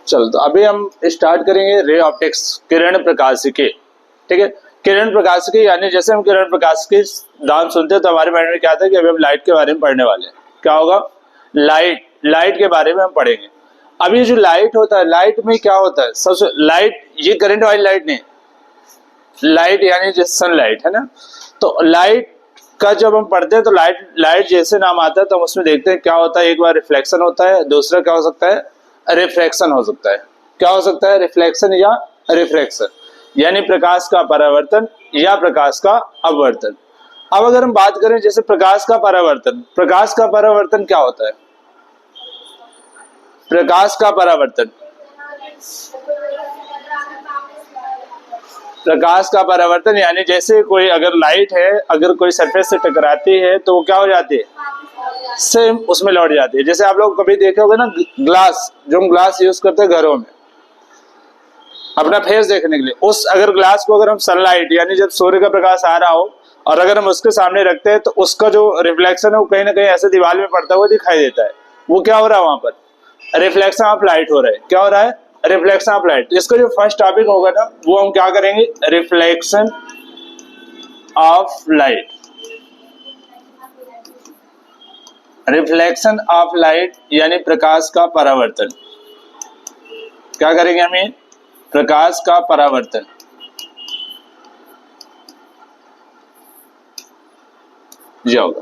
चलो तो अभी हम स्टार्ट करेंगे रे ऑप्टिक्स, किरण प्रकाशिकी। ठीक है, किरण प्रकाशिकी यानी जैसे हम किरण प्रकाशिकी नाम सुनते हैं तो हमारे माइंड में क्या आता है कि अभी हम लाइट के बारे में पढ़ने वाले हैं। क्या होगा? लाइट के बारे में हम पढ़ेंगे। अभी जो लाइट होता है, लाइट में क्या होता है? सबसे लाइट, ये करंट वाली लाइट नहीं, लाइट यानी जैसे सनलाइट है ना। तो लाइट का जब हम पढ़ते हैं तो लाइट जैसे नाम आता है तो हम उसमें देखते हैं क्या होता है। एक बार रिफ्लेक्शन होता है, दूसरा क्या हो सकता है? रिफ्रैक्शन हो सकता है। क्या हो सकता है? रिफ्लेक्शन या रिफ्रैक्शन, यानी प्रकाश का परावर्तन या प्रकाश का अपवर्तन। अब अगर हम बात करें जैसे प्रकाश का परावर्तन, प्रकाश का परावर्तन क्या होता है? प्रकाश का परावर्तन, प्रकाश का परावर्तन यानी जैसे कोई अगर लाइट है, अगर कोई सरफेस से टकराती है तो वो क्या हो जाती है? सेम उसमें लौट जाती है। जैसे आप लोग कभी देखे होगे ना, ग्लास, जो हम ग्लास यूज करते हैं घरों में अपना फेस देखने के लिए, उस अगर ग्लास को अगर हम सनलाइट यानी जब सूर्य का प्रकाश आ रहा हो और अगर हम उसके सामने रखते हैं तो उसका जो रिफ्लेक्शन है वो कहीं ना कहीं ऐसे दीवार में पड़ता हुआ दिखाई देता है। वो क्या हो रहा है? वहां पर रिफ्लेक्शन ऑफ लाइट हो रहा है। क्या हो रहा है? Reflection of light. इसका जो फर्स्ट टॉपिक होगा ना वो हम क्या करेंगे? Reflection of light. Reflection of light यानी प्रकाश का परावर्तन। क्या करेंगे हम? ये प्रकाश का परावर्तन। ये होगा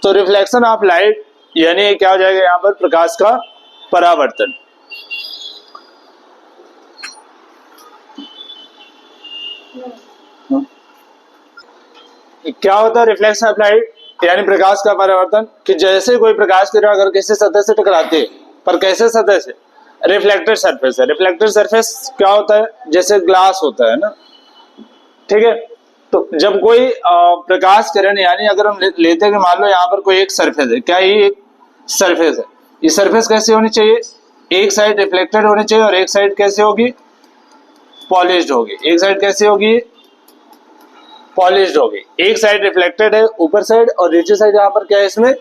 तो रिफ्लेक्शन ऑफ लाइट यानी क्या हो जाएगा यहां पर? प्रकाश का परावर्तन। क्या होता है रिफ्लेक्शन ऑफ लाइट यानी प्रकाश का परावर्तन? कि जैसे कोई प्रकाश किरण अगर किसी सतह से टकराती है, पर कैसे सतह से? रिफ्लेक्टेड सरफेस है। रिफ्लेक्टेड सरफेस क्या होता है? जैसे ग्लास होता है ना, ठीक है। तो जब कोई प्रकाश किरण यानी अगर हम लेते हैं कि मान लो यहाँ पर कोई एक सरफेस है, क्या ये एक सरफेस है? ये सरफेस कैसी होनी चाहिए? एक साइड रिफ्लेक्टेड होनी चाहिए और एक साइड कैसे होगी? पॉलिश्ड होगी। एक साइड कैसी होगी? पॉलिश्ड होगी। एक साइड रिफ्लेक्टेड है ऊपर साइड और नीचे साइड यहाँ पर क्या है? इसमें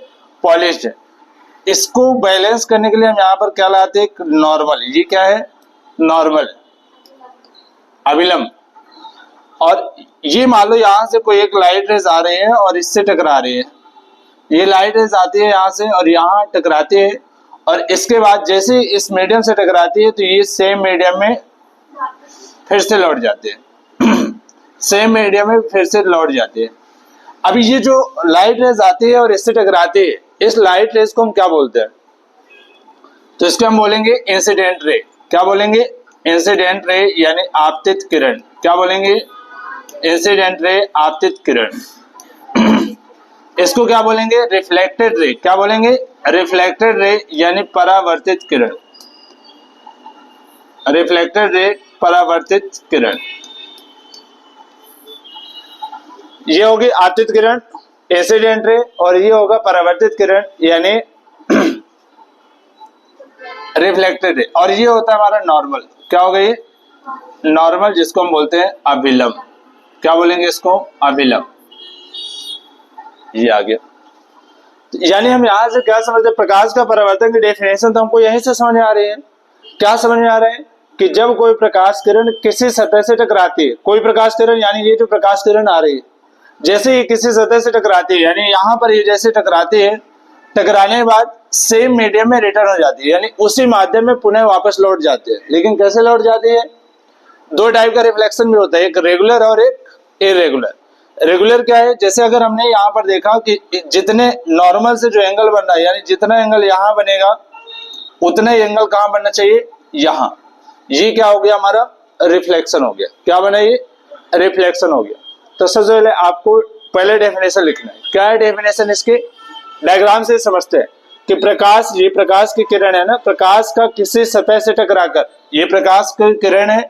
पॉलिश्ड है। इसको बैलेंस करने के लिए हम यहाँ पर क्या लाते हैं? एक नॉर्मल। ये क्या है? नॉर्मल, अभिलंब। और ये मान लो यहाँ से कोई एक लाइट रेज आ रही है और इससे टकरा रही है। ये लाइट रेज आती है यहाँ से और यहाँ टकराती है और इसके बाद जैसे इस मीडियम से टकराती है तो ये सेम मीडियम में फिर से लौट जाती है। सेम मीडियम में फिर से लौट जाती है। अभी ये जो लाइट रेज आती है और इससे टकराती है, इस लाइट रेज को हम क्या बोलते हैं? तो इसको हम बोलेंगे इंसिडेंट रे। क्या बोलेंगे? इंसिडेंट रे यानी आपतित किरण। क्या बोलेंगे? इंसिडेंट रे, आपतित किरण। इसको क्या बोलेंगे? Reflected ray. क्या बोलेंगे? रिफ्लेक्टेड रे यानी परावर्तित किरण। रिफ्लेक्टेड रे, परावर्तित किरण। ये होगी आपतित किरण, इंसिडेंट रे, और ये होगा परावर्तित किरण यानी रिफ्लेक्टेड रे। और ये होता है हमारा नॉर्मल। क्या होगा ये? नॉर्मल, जिसको हम बोलते हैं अभिलंब। क्या बोलेंगे इसको? अभिलंब। ये आ गया। यानी हम यहां से क्या समझते हैं? प्रकाश का परावर्तन की डेफिनेशन तो हमको यहीं से समझ में आ रही है। क्या समझ में आ रहा है? कि जब कोई प्रकाश किरण किसी सतह से टकराती है, कोई प्रकाश किरण यानी ये जो प्रकाश किरण आ रही है, जैसे ये किसी सतह से टकराती है यानी यहाँ पर ये जैसे टकराती है, टकराने के बाद सेम मीडियम में रिटर्न हो जाती है, यानी उसी माध्यम में पुनः वापस लौट जाती है। लेकिन कैसे लौट जाती है? दो टाइप का रिफ्लेक्शन भी होता है, एक रेगुलर और एक इरेगुलर। रेगुलर क्या है? जैसे अगर हमने यहाँ पर देखा कि जितने नॉर्मल से जो एंगल बन रहा है, यानी जितना एंगल यहाँ बनेगा उतना ही एंगल कहाँ बनना चाहिए? यहाँ। ये क्या हो गया? हमारा रिफ्लेक्शन हो गया। क्या बना? ये रिफ्लेक्शन हो गया। तो सबसे पहले आपको पहले डेफिनेशन लिखना है। क्या है डेफिनेशन इसके? डायग्राम से समझते हैं कि प्रकाश, ये प्रकाश की किरण है ना, प्रकाश का किसी सतह से टकराकर, ये प्रकाश की किरण है,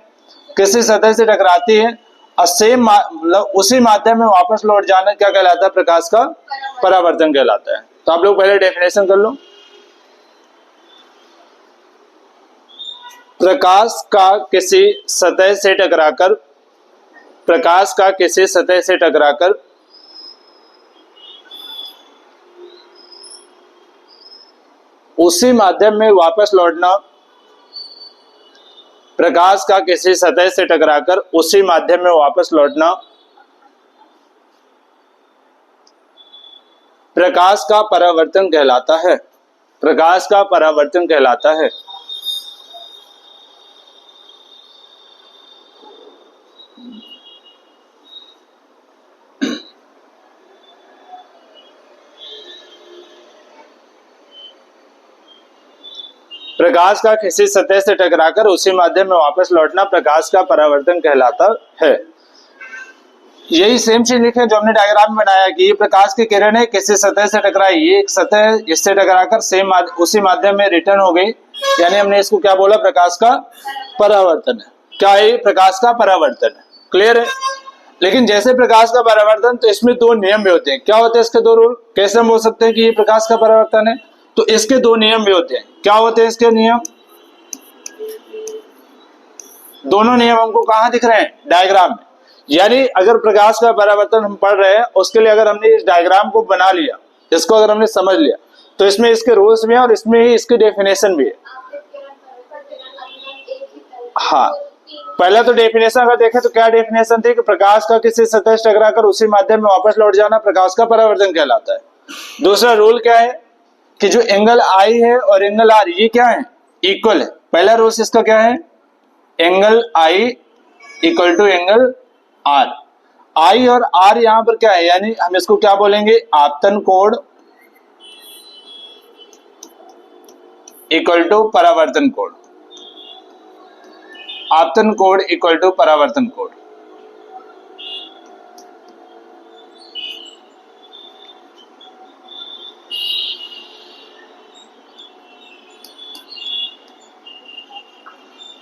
किसी सतह से टकराती है और सेम मतलब उसी माध्यम में वापस लौट जाना क्या कहलाता है? प्रकाश का परावर्तन कहलाता है। तो आप लोग पहले डेफिनेशन कर लो। प्रकाश का किसी सतह से टकराकर, प्रकाश का किसी सतह से टकराकर उसी माध्यम में वापस लौटना प्रकाश का किसी सतह से टकराकर उसी माध्यम में वापस लौटना प्रकाश का परावर्तन कहलाता है। प्रकाश का परावर्तन कहलाता है। प्रकाश का किसी सतह से टकराकर उसी माध्यम में वापस लौटना प्रकाश का परावर्तन कहलाता है। यही सेम चीज लिखे जो हमने डायग्राम में बनाया कि ये प्रकाश की किरण है, किसी सतह से टकराई, ये एक सतह है, इससे टकराकर सेम उसी माध्यम में रिटर्न हो गई, यानी हमने इसको क्या बोला, प्रकाश का परावर्तन है। क्या है? प्रकाश का परावर्तन है। क्लियर है? लेकिन जैसे प्रकाश का परावर्तन, तो इसमें दो नियम भी होते हैं। क्या होते हैं इसके दो रूल? कैसे हम बोल सकते हैं कि ये प्रकाश का परावर्तन है? तो इसके दो नियम भी होते हैं। क्या होते हैं इसके नियम? दोनों नियम हमको कहां दिख रहे हैं? डायग्राम में। यानी अगर प्रकाश का परावर्तन हम पढ़ रहे हैं, उसके लिए अगर हमने इस डायग्राम को बना लिया, इसको अगर हमने समझ लिया, तो इसमें इसके रूल्स भी हैं और इसमें ही इसकी डेफिनेशन भी है। हाँ, पहला तो डेफिनेशन अगर देखें तो क्या डेफिनेशन थी कि प्रकाश का किसी सतह से टकराकर उसी माध्यम में वापस लौट जाना प्रकाश का परावर्तन कहलाता है। दूसरा रूल क्या है कि जो एंगल आई है और एंगल आर, ये क्या है? इक्वल है। पहला रूल इसका क्या है? Angle I equal to angle R. I और आर यहां पर क्या है, यानी हम इसको क्या बोलेंगे? आपतन कोण इक्वल टू परावर्तन कोण। आपतन कोण इक्वल टू परावर्तन कोण।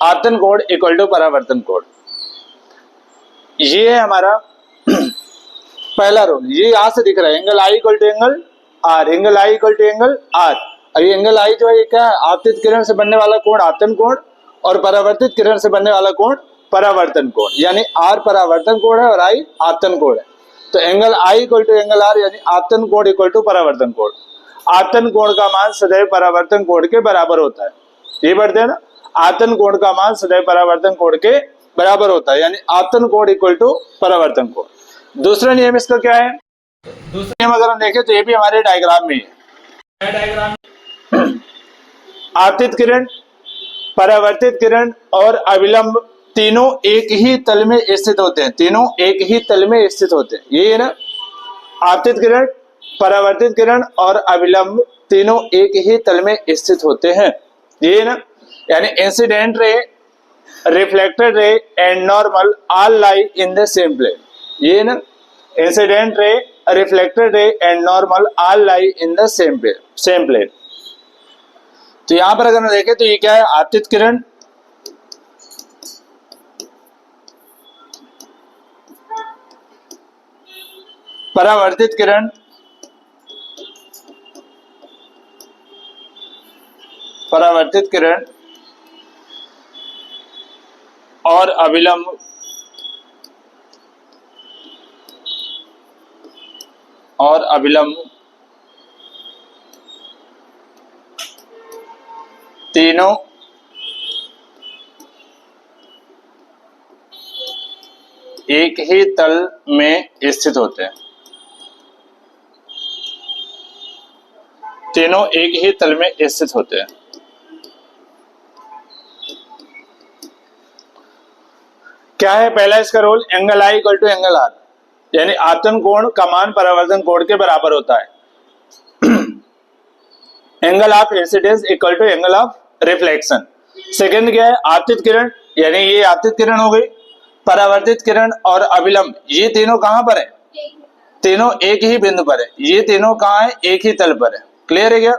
आपतन कोण इक्वल टू परावर्तन कोण, ये है हमारा पहला रूल। ये यहां से दिख रहा है, angle I equal to angle r, angle I equal to angle r. और ये एंगल आई जो है, ये क्या है? आपतित किरण से बनने वाला कोण आपतन कोण, और परावर्तित किरण से बनने वाला कोण परावर्तन कोण। यानी आर परावर्तन कोण है और आई आपतन कोण है। तो angle I equal to angle r, यानी आपतन कोण इक्वल टू परावर्तन कोण। आपतन कोण का मान सदैव परावर्तन कोण के बराबर होता है। ये पढ़ते हैं ना, आपतन कोण का मान सदैव परावर्तन कोण के बराबर होता है, यानी आपतन कोण इक्वल टू परावर्तन कोण। दूसरा नियम इसका क्या है? दूसरा नियम अगर हम देखें तो ये भी हमारे डायग्राम में है। डायग्राम आपतित किरण, परावर्तित किरण और अविलंब तीनों एक ही तल में स्थित होते हैं। तीनों एक ही तल में स्थित होते हैं। ये है ना, आपतित किरण, परावर्तित किरण और अविलंब तीनों एक ही तल में स्थित होते हैं। ये है ना, यानी incident ray, reflected ray and normal all lie in the same plane. ये ना, incident ray, reflected ray and normal all lie in the same plane. तो यहां पर अगर हम देखें तो ये क्या है? आपतित किरण, परावर्तित किरण, परावर्तित किरण और अविलंब तीनों एक ही तल में स्थित होते हैं। तीनों एक ही तल में स्थित होते हैं। क्या है पहला इसका role? Angle I equal to angle r, यानी आपतन कोण का मान परावर्तन कोण के बराबर होता है। Angle of incidence equal to angle of reflection. Second क्या है? आपतित किरण, यानी ये आपतित किरण हो गई। परावर्तित किरण और अविलंब, ये तीनों कहां पर है? तीनों एक ही बिंदु पर है। ये तीनों कहां है? एक ही तल पर है। क्लियर है क्या?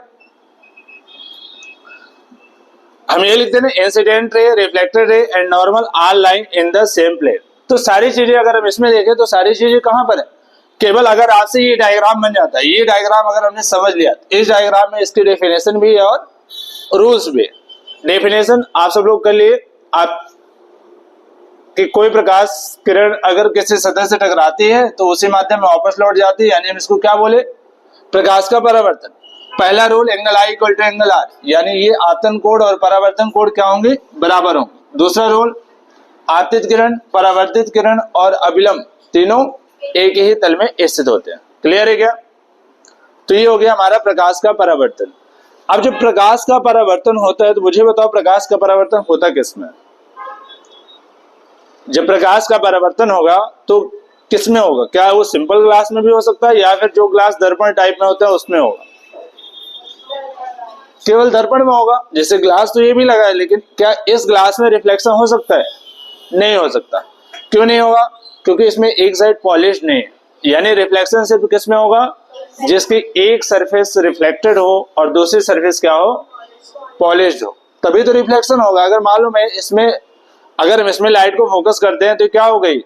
हम ये लिखते हैं ना, incident ray, reflected ray and normal all line in the same plane. तो सारी चीजें अगर हम इसमें देखें तो सारी चीजें कहां पर है? केवल अगर आपसे ये डायग्राम बन जाता है, ये डायग्राम अगर हमने समझ लिया, इस डायग्राम में इसकी डेफिनेशन भी है और रूल्स भी। डेफिनेशन आप सब लोग कर लिए। आप कि कोई प्रकाश किरण अगर किसी सतह से टकराती है तो उसी माध्यम में वापस लौट जाती है, यानी हम इसको क्या बोले? प्रकाश का परावर्तन। पहला rule angle I equal to angle r, यानी ये आपतन कोण और परावर्तन कोण क्या होंगे? बराबर होंगे। दूसरा रूल, आपतित किरण, परावर्तित किरण और अभिलंब तीनों एक ही तल में स्थित होते हैं। क्लियर है क्या? तो ये हो गया हमारा प्रकाश का परावर्तन। अब जब प्रकाश का परावर्तन होता है तो मुझे बताओ प्रकाश का परावर्तन होता किसमें? जब प्रकाश का परावर्तन होगा तो किसमें होगा? क्या वो सिंपल ग्लास में भी हो सकता है या फिर जो ग्लास दर्पण टाइप में होता है उसमें होगा? केवल दर्पण में होगा। जैसे ग्लास तो ये भी लगा है, लेकिन क्या इस ग्लास में रिफ्लेक्शन हो सकता है? नहीं हो सकता। क्यों नहीं होगा? क्योंकि इसमें एक साइड पॉलिश नहीं है। यानी रिफ्लेक्शन सिर्फ किसमें होगा? जिसकी एक सरफेस रिफ्लेक्टेड हो और दूसरी सरफेस क्या हो? पॉलिश्ड हो, तभी तो रिफ्लेक्शन होगा। अगर मालूम है अगर हम इसमें लाइट को फोकस करते हैं तो क्या हो गई?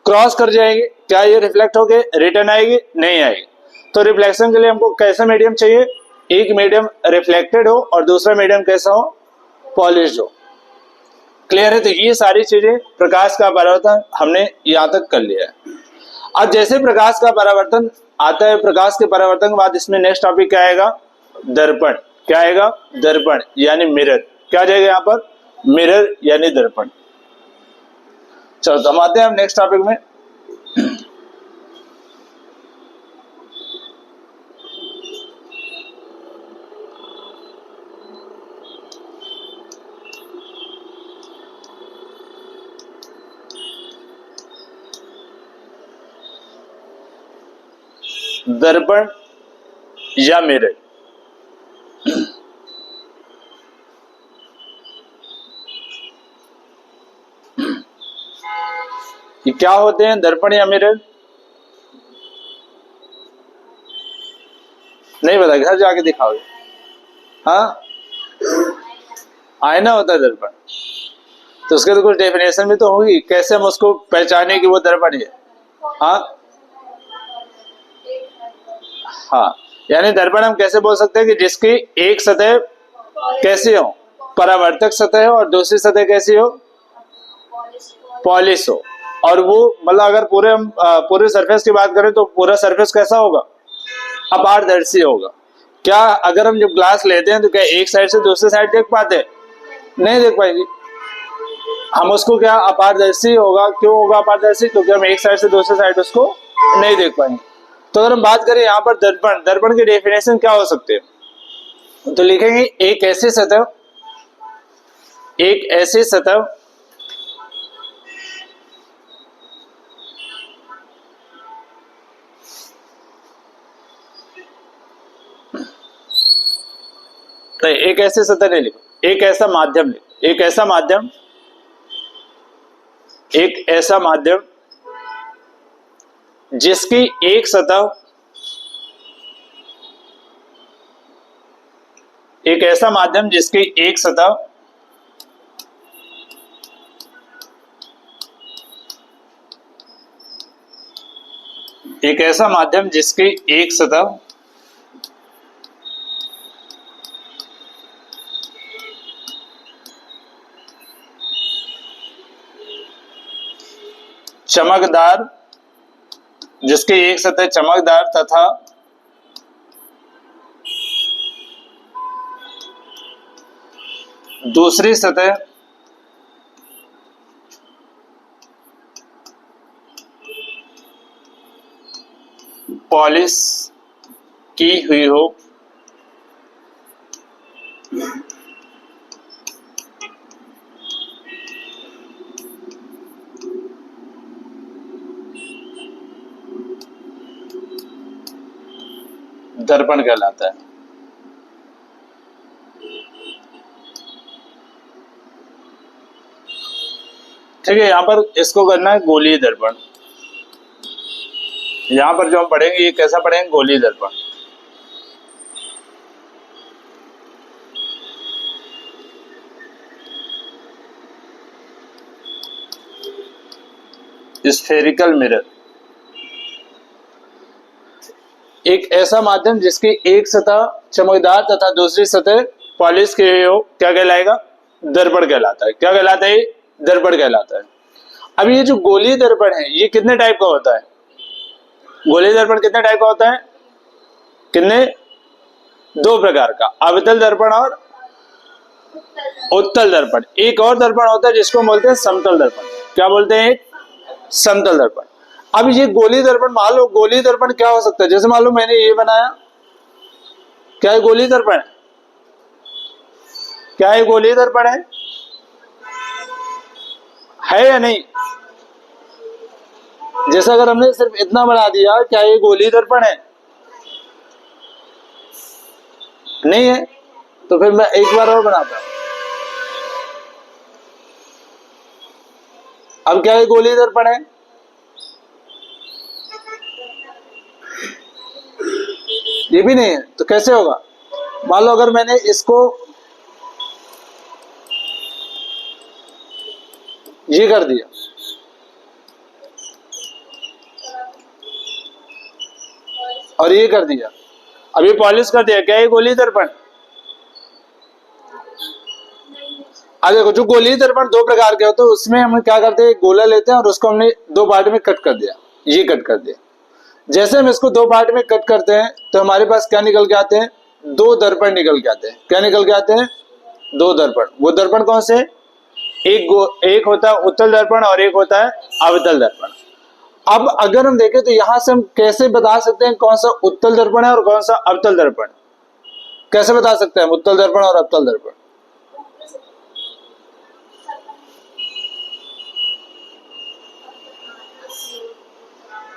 क्रॉस कर जाएगी। क्या ये रिफ्लेक्ट होके रिटर्न आएगी? नहीं आएगी। तो रिफ्लेक्शन के लिए हमको कैसा मीडियम चाहिए? एक मीडियम रिफ्लेक्टेड हो और दूसरा मीडियम कैसा हो? पॉलिश्ड हो। क्लियर है? तो ये सारी चीजें प्रकाश का परावर्तन हमने यहां तक कर लिया है। अब जैसे प्रकाश का परावर्तन आता है, प्रकाश के परावर्तन के बाद इसमें नेक्स्ट टॉपिक क्या आएगा? दर्पण। क्या आएगा? दर्पण यानी मिरर। क्या आ जाएगा यहाँ पर? मिरर यानी दर्पण। चलो तो हम आते हैं नेक्स्ट टॉपिक में। दर्पण या मिरर। ये क्या होते हैं दर्पण या मिरर? नहीं पता, घर जाके दिखाओगे। हाँ, आईना होता है दर्पण। तो उसके तो कुछ डेफिनेशन भी तो होगी, कैसे हम उसको पहचाने कि वो दर्पण है। हाँ हाँ, यानी दर्पण हम कैसे बोल सकते हैं कि जिसकी एक सतह कैसी हो? परावर्तक सतह हो और दूसरी सतह कैसी हो? पॉलिश हो। और वो मतलब अगर पूरे सरफेस की बात करें तो पूरा सरफेस कैसा होगा? अपारदर्शी होगा। क्या अगर हम जब ग्लास लेते हैं तो क्या एक साइड से दूसरी साइड देख पाते हैं? नहीं देख पाएंगे। हम उसको क्या अपारदर्शी होगा? क्यों होगा अपारदर्शी? क्योंकि हम एक साइड से दूसरी साइड उसको नहीं देख पाएंगे। तो अगर हम बात करें यहाँ पर दर्पण, दर्पण की डेफिनेशन क्या हो सकते हैं? तो लिखेंगे एक ऐसी सतह नहीं, एक ऐसी सतह नहीं लिखो, एक ऐसा माध्यम लिखो। एक ऐसा माध्यम जिसकी एक सतह एक ऐसा माध्यम जिसकी एक सतह एक ऐसा माध्यम जिसकी एक सतह चमकदार, जिसकी एक सतह चमकदार तथा दूसरी सतह पॉलिश की हुई हो, दर्पण कहलाता है। ठीक है, यहां पर इसको करना है गोलीय दर्पण। यहां पर जो हम पढ़ेंगे ये कैसा पढ़ेंगे? गोलीय दर्पण। स्फेरिकल मिरर, एक ऐसा माध्यम जिसकी एक सतह चमकदार तथा दूसरी सतह पॉलिश की हुई हो, क्या कहलाएगा? दर्पण कहलाता है। क्या कहलाता है? दर्पण कहलाता है। अब ये जो गोलीय दर्पण है ये कितने टाइप का होता है? गोलीय दर्पण कितने टाइप का होता है? कितने? दो प्रकार का, अवितल दर्पण और उत्तल दर्पण। एक और दर्पण होता है जिसको बोलते हैं समतल दर्पण। क्या बोलते हैं? एक समतल दर्पण। अब ये गोली दर्पण, मान लो गोली दर्पण क्या हो सकता है? जैसे मान लो मैंने ये बनाया, क्या ये गोली दर्पण है? क्या ये गोली दर्पण है या नहीं? जैसे अगर हमने सिर्फ इतना बना दिया, क्या ये गोली दर्पण है? नहीं है। तो फिर मैं एक बार और बनाता हूं। अब क्या ये गोली दर्पण है? ये भी नहीं है। तो कैसे होगा? मान लो अगर मैंने इसको ये कर दिया, और ये कर दिया, अब ये पॉलिश कर दिया, क्या ये गोली दर्पण? अब देखो, जो गोली दर्पण दो प्रकार के होते हैं, उसमें हम क्या करते हैं, गोला लेते हैं और उसको हमने दो पार्ट में कट कर दिया, ये कट कर दिया। जैसे हम इसको दो पार्ट में कट करते हैं तो हमारे पास क्या निकल के आते हैं? दो दर्पण निकल के आते हैं। क्या निकल के आते हैं? दो दर्पण। वो दर्पण कौन से? एक होता है उत्तल दर्पण और एक होता है अवतल दर्पण। अब अगर हम देखें तो यहां से हम कैसे बता सकते हैं कौन सा उत्तल दर्पण है और कौन सा अवतल दर्पण? कैसे बता सकते हैं उत्तल दर्पण और अवतल दर्पण?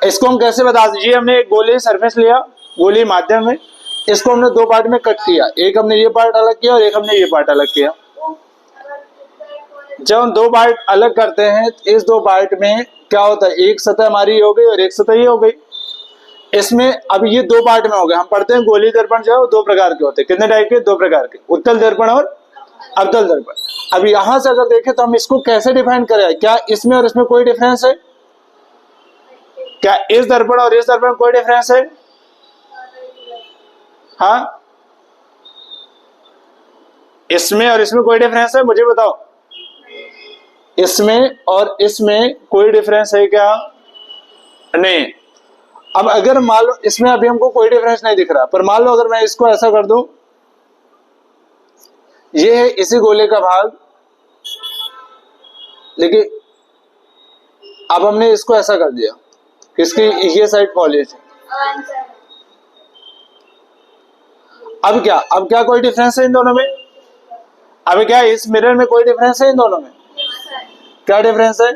इसको हम कैसे बता दीजिए? हमने एक गोली सरफेस लिया, गोली माध्यम में, इसको हमने दो पार्ट में कट किया, एक हमने ये पार्ट अलग किया और एक हमने ये पार्ट अलग किया। जब हम दो पार्ट अलग करते हैं, इस दो पार्ट में क्या होता है? एक सतह हमारी ये हो गई और एक सतह ये हो गई। इसमें अब ये दो पार्ट में हो गए। हम पढ़ते हैं गोली दर्पण जो है वो दो प्रकार के होते हैं। कितने टाइप के? दो प्रकार के, उत्तल दर्पण और अवतल दर्पण। अब यहां से अगर देखें तो हम इसको कैसे डिफाइन करें? क्या इसमें और इसमें कोई डिफरेंस है? क्या इस दर्पण और इस दर्पण में कोई डिफरेंस है? हाँ, इसमें और इसमें कोई डिफरेंस है? मुझे बताओ, इसमें और इसमें कोई डिफरेंस है क्या? नहीं। अब अगर मान लो इसमें अभी हमको कोई डिफरेंस नहीं दिख रहा, पर मान लो अगर मैं इसको ऐसा कर दूं, ये है इसी गोले का भाग, लेकिन अब हमने इसको ऐसा कर दिया, किसकी? ये साइड पॉलिश है। अब क्या? अब क्या कोई डिफरेंस है इन दोनों में? अब क्या इस मिरर में कोई डिफरेंस है इन दोनों में? क्या डिफरेंस है?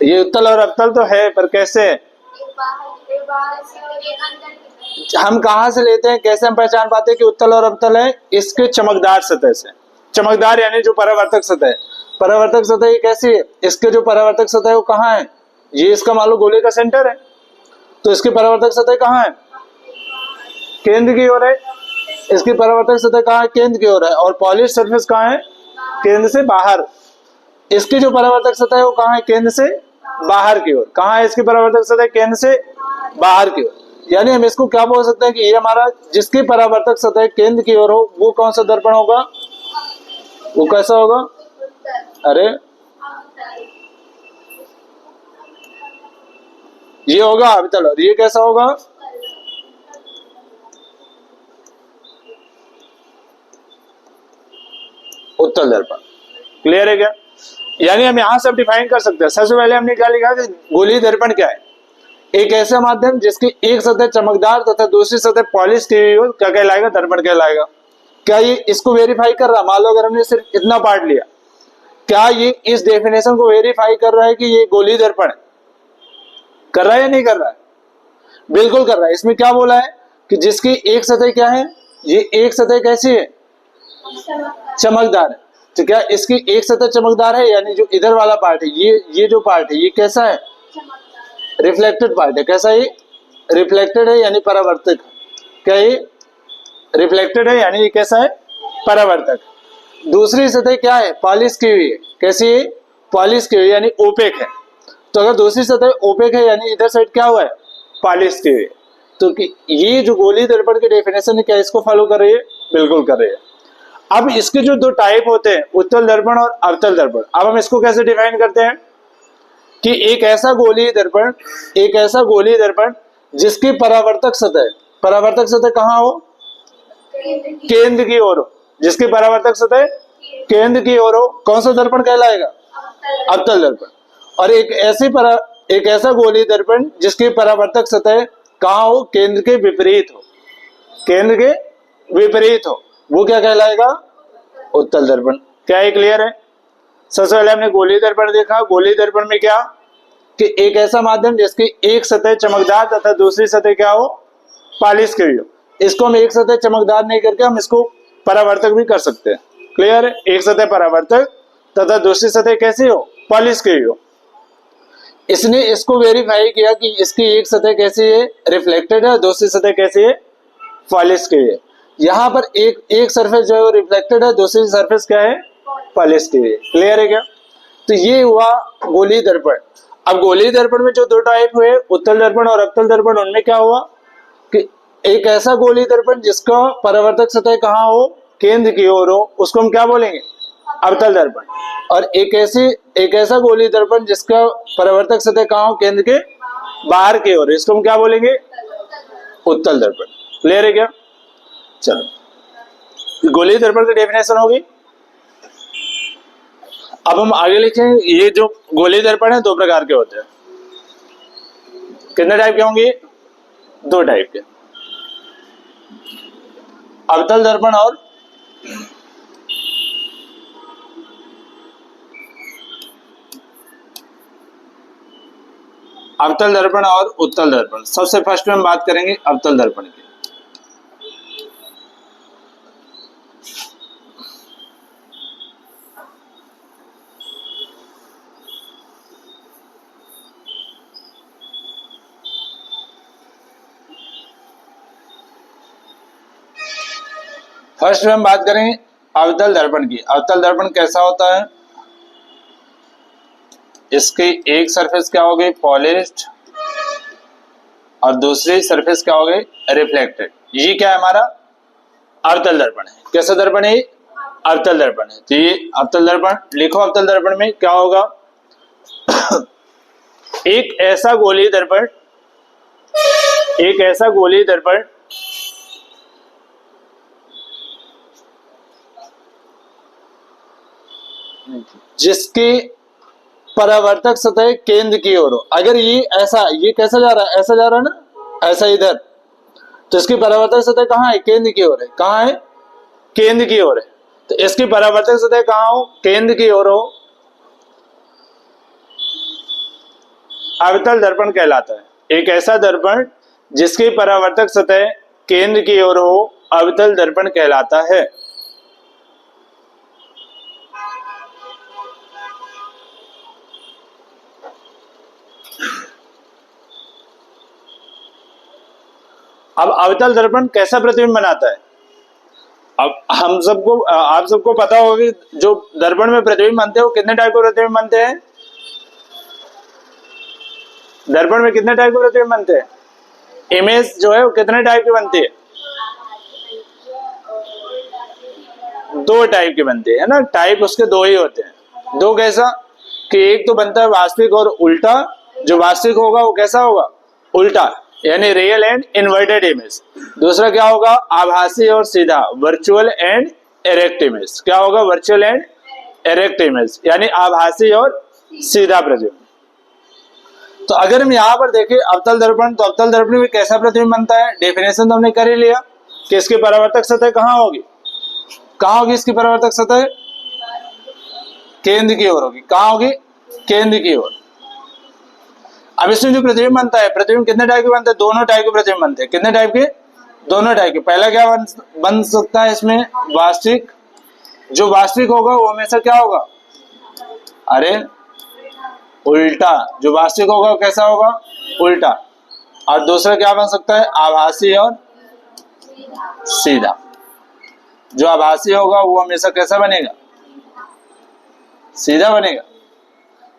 ये उत्तल और अवतल तो है, पर कैसे? हम कहां से लेते हैं, कैसे हम पहचान पाते हैं कि उत्तल और अवतल है? इसके चमकदार सतह से। चमकदार यानी जो परावर्तक सतह है। परावर्तक सतह ये कैसी है? इसके जो परावर्तक सतह है वो कहाँ है? ये इसका मान लो गोले का सेंटर है, तो इसकी परावर्तक सतह कहाँ है? केंद्र की ओर है। इसकी परावर्तक सतह कहाँ है? केंद्र की ओर है। और पॉलिश सरफेस कहाँ है? केंद्र से बाहर। इसकी जो परावर्तक सतह है वो कहाँ है? केंद्र से बाहर की ओर। कहाँ है इसकी परावर्तक सतह? केंद्र से बाहर की ओर। यानी हम इसको क्या बोल सकते हैं कि ये हमारा जिसकी परावर्तक सतह केंद्र की ओर हो वो कौन सा दर्पण होगा? वो कैसा होगा? अरे ये होगा अवतल, और ये कैसा होगा? उत्तल दर्पण। क्लियर है क्या? यानी हम यहां से डिफाइन कर सकते हैं। सबसे पहले हमने क्या लिखा कि गोली दर्पण क्या है? एक ऐसा माध्यम जिसकी एक सतह चमकदार तथा दूसरी सतह पॉलिश की हुई हो, क्या कहलाएगा? दर्पण कहलाएगा। क्या ये इसको वेरीफाई कर रहा? मान लो अगर हमने सिर्फ इतना पार्ट लिया, क्या ये इस डेफिनेशन को वेरीफाई कर रहा है कि ये गोली दर्पण है? कर रहा है या नहीं कर रहा है? बिल्कुल कर रहा है। इसमें क्या बोला है कि जिसकी एक सतह क्या है? ये एक सतह कैसी है? चमकदार है। तो क्या इसकी एक सतह चमकदार है? यानी जो इधर वाला पार्ट है, ये जो पार्ट है, ये कैसा है? रिफ्लेक्टेड पार्ट है। कैसा? ये रिफ्लेक्टेड है यानी परावर्तक। क्या ये रिफ्लेक्टेड है यानी ये कैसा है? परावर्तक। दूसरी सतह क्या है? पॉलिश की हुई है। कैसी है? पॉलिश की हुई यानी ओपेक है। तो अगर दूसरी सतह ओपेक है यानी इधर साइड क्या हुआ है? पॉलिश की हुई है। तो ये जो गोली दर्पण की डेफिनेशन है, क्या इसको फॉलो कर रही है? बिल्कुल कर रही है। अब इसके जो दो टाइप होते हैं, उत्तल दर्पण और अवतल दर्पण, अब हम इसको कैसे डिफाइन करते हैं कि एक ऐसा गोली दर्पण जिसकी परावर्तक सतह कहाँ हो? केंद्र की ओर हो। जिसकी परावर्तक सतह केंद्र की ओर हो, कौन सा दर्पण कहलाएगा? अवतल दर्पण। और एक ऐसा गोलीय दर्पण जिसकी परावर्तक सतह कहाँ हो? केंद्र के विपरीत हो, केंद्र के विपरीत हो, वो क्या कहलाएगा? उत्तल दर्पण। क्या ये क्लियर है? सबसे पहले हमने गोलीय दर्पण देखा। गोलीय दर्पण में क्या कि एक ऐसा माध्यम जिसकी एक सतह चमकदार तथा दूसरी सतह क्या हो? पॉलिश की हो। इसको हम एक सतह चमकदार नहीं करके हम इसको परावर्तक भी कर सकते हैं। क्लियर है? एक सतह परावर्तक तथा दूसरी सतह कैसी हो? पॉलिश की हो। इसने इसको वेरीफाई किया कि इसकी एक सतह कैसी है? रिफ्लेक्टेड है, दूसरी सतह कैसी है? पॉलिश की है। यहाँ पर एक सरफेस जो है रिफ्लेक्टेड है, दूसरी सरफेस क्या है? पॉलिश की है। क्लियर है क्या? तो ये हुआ गोलीय दर्पण। अब गोलीय दर्पण में जो दो टाइप हुए, उत्तल दर्पण और अवतल दर्पण, उनमें क्या हुआ कि एक ऐसा गोलीय दर्पण जिसका परावर्तक सतह कहाँ हो? केंद्र की ओर हो, उसको हम क्या बोलेंगे? अवतल दर्पण। और एक ऐसा गोलीय दर्पण जिसका परावर्तक सतह कहाँ हो? केंद्र के बाहर की ओर, इसको हम क्या बोलेंगे? उत्तल दर्पण। क्लियर है क्या? चलो, गोलीय दर्पण की डेफिनेशन होगी। अब हम आगे लिखें। ये जो गोलीय दर्पण है दो प्रकार के होते हैं। कितने टाइप के होंगे? दो टाइप के, अवतल दर्पण और उत्तल दर्पण। सबसे फर्स्ट में हम बात करेंगे अवतल दर्पण की। फर्स्ट में हम बात करें अवतल दर्पण की। अवतल दर्पण कैसा होता है? इसकी एक सरफेस क्या हो गई? पॉलिश्ड, और दूसरी सरफेस क्या हो गई? रिफ्लेक्टेड। ये क्या है? हमारा अवतल दर्पण है। कैसा दर्पण है? अवतल दर्पण है। तो ये अवतल दर्पण लिखो। अवतल दर्पण में क्या होगा? एक ऐसा गोलीय दर्पण जिसकी परावर्तक सतह केंद्र की ओर हो। अगर ये कैसा जा रहा है? ऐसा जा रहा है ना, ऐसा इधर, तो इसकी परावर्तक सतह कहाँ है? केंद्र की ओर है। कहाँ है? केंद्र की ओर है। तो इसकी परावर्तक सतह कहाँ हो? केंद्र की ओर हो, अवतल दर्पण कहलाता है। एक ऐसा दर्पण जिसकी परावर्तक सतह केंद्र की ओर हो, अवतल दर्पण कहलाता है। अब अवतल दर्पण कैसा प्रतिबिंब बनाता है? अब आप सबको पता होगा कि जो दर्पण में प्रतिबिंब बनते हैं वो कितने टाइप के प्रतिबिंब बनते हैं? दर्पण में कितने टाइप के प्रतिबिंब बनते हैं? इमेज जो है वो कितने टाइप की बनती है? दो टाइप की बनती है ना। टाइप उसके दो ही होते हैं। दो कैसा कि एक तो बनता है वास्तविक और उल्टा। जो वास्तविक होगा वो कैसा होगा? उल्टा, यानी रियल एंड इन्वर्टेड इमेज। दूसरा क्या होगा? आभासी और सीधा, वर्चुअल एंड इरेक्ट इमेज। क्या होगा? वर्चुअल एंड इरेक्ट इमेज, यानी आभासी और सीधा प्रतिबिंब। तो अगर हम यहाँ पर देखें अवतल दर्पण, तो अवतल दर्पण में कैसा प्रतिबिंब बनता है? डेफिनेशन तो हमने कर ही लिया कि इसकी परावर्तक सतह कहाँ होगी? कहाँ होगी इसकी परावर्तक सतह? केंद्र की ओर होगी। कहाँ होगी? केंद्र की ओर। अब इसमें जो प्रतिबिंब बनता है, प्रतिबिंब कितने टाइप के बनते हैं? दोनों टाइप के प्रतिबिंब बनते हैं। कितने टाइप के? दोनों टाइप के। पहला क्या बन सकता है इसमें? वास्तविक। जो वास्तविक होगा वो हमेशा क्या होगा? अरे उल्टा। जो वास्तविक होगा वो कैसा होगा? उल्टा। और दूसरा क्या बन सकता है? आभासी और सीधा। जो आभासी होगा वो हमेशा कैसा बनेगा? सीधा बनेगा।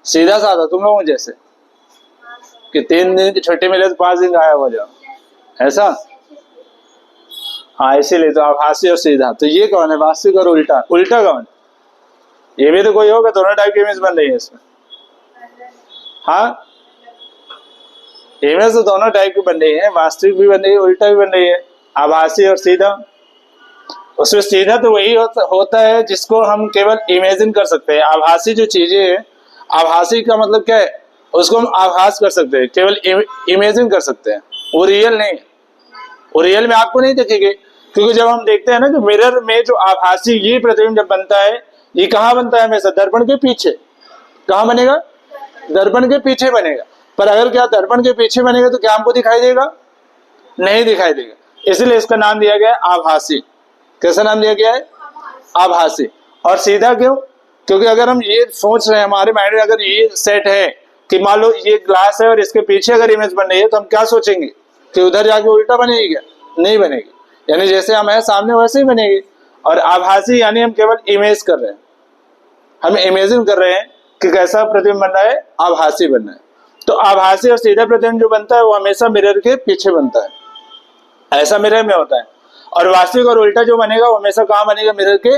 सीधा साधा, तुम लोगों जैसे कि 3 दिन की छुट्टी मिले तो 5 दिन गायब हो जाओ, ऐसा। हाँ, इसीलिए तो आभासी और सीधा। तो ये कौन है? वास्तविक और उल्टा। उल्टा कौन? ये भी तो कोई होगा। दोनों टाइप की इमेज बन रही है इसमें। हाँ, इमेज तो दोनों टाइप की बन रही है, वास्तविक भी बन रही है, उल्टा भी बन रही है। आभासी और सीधा। उसमें सीधा तो वही होता है जिसको हम केवल इमेजिन कर सकते हैं। आभासी जो चीजें हैं, आभासी का मतलब क्या है, उसको हम आभास कर सकते हैं, केवल इमेजिन कर सकते हैं, वो रियल नहीं है। वो रियल में आपको नहीं दिखेगी, क्योंकि जब हम देखते हैं ना कि मिरर में जो आभासी ये प्रतिबिंब जब बनता है, ये कहाँ बनता है हमेशा, दर्पण के पीछे। कहाँ बनेगा, दर्पण के पीछे बनेगा। पर अगर क्या दर्पण के पीछे बनेगा तो क्या हमको दिखाई देगा, नहीं दिखाई देगा। इसलिए इसका नाम दिया गया है आभासी। कैसा नाम दिया गया है, आभासी। और सीधा क्यों, क्योंकि अगर हम ये सोच रहे हैं, हमारे माइंड में अगर ये सेट है कि मान लो ये ग्लास है और इसके पीछे अगर इमेज बन रही है, तो हम क्या सोचेंगे कि उधर जाके उल्टा बनेगी, क्या नहीं बनेगी, यानी जैसे हम है सामने वैसे ही बनेगी। और आभासी यानी हम केवल इमेज कर रहे हैं, हम इमेजिन कर रहे हैं कि कैसा प्रतिबिंब बन रहा है, आभासी बन रहा है। तो आभासी और सीधा प्रतिबिंब जो बनता है वो हमेशा मिरर के पीछे बनता है, ऐसा मिरर में होता है। और वास्तविक और उल्टा जो बनेगा वो हमेशा कहां बनेगा, मिरर के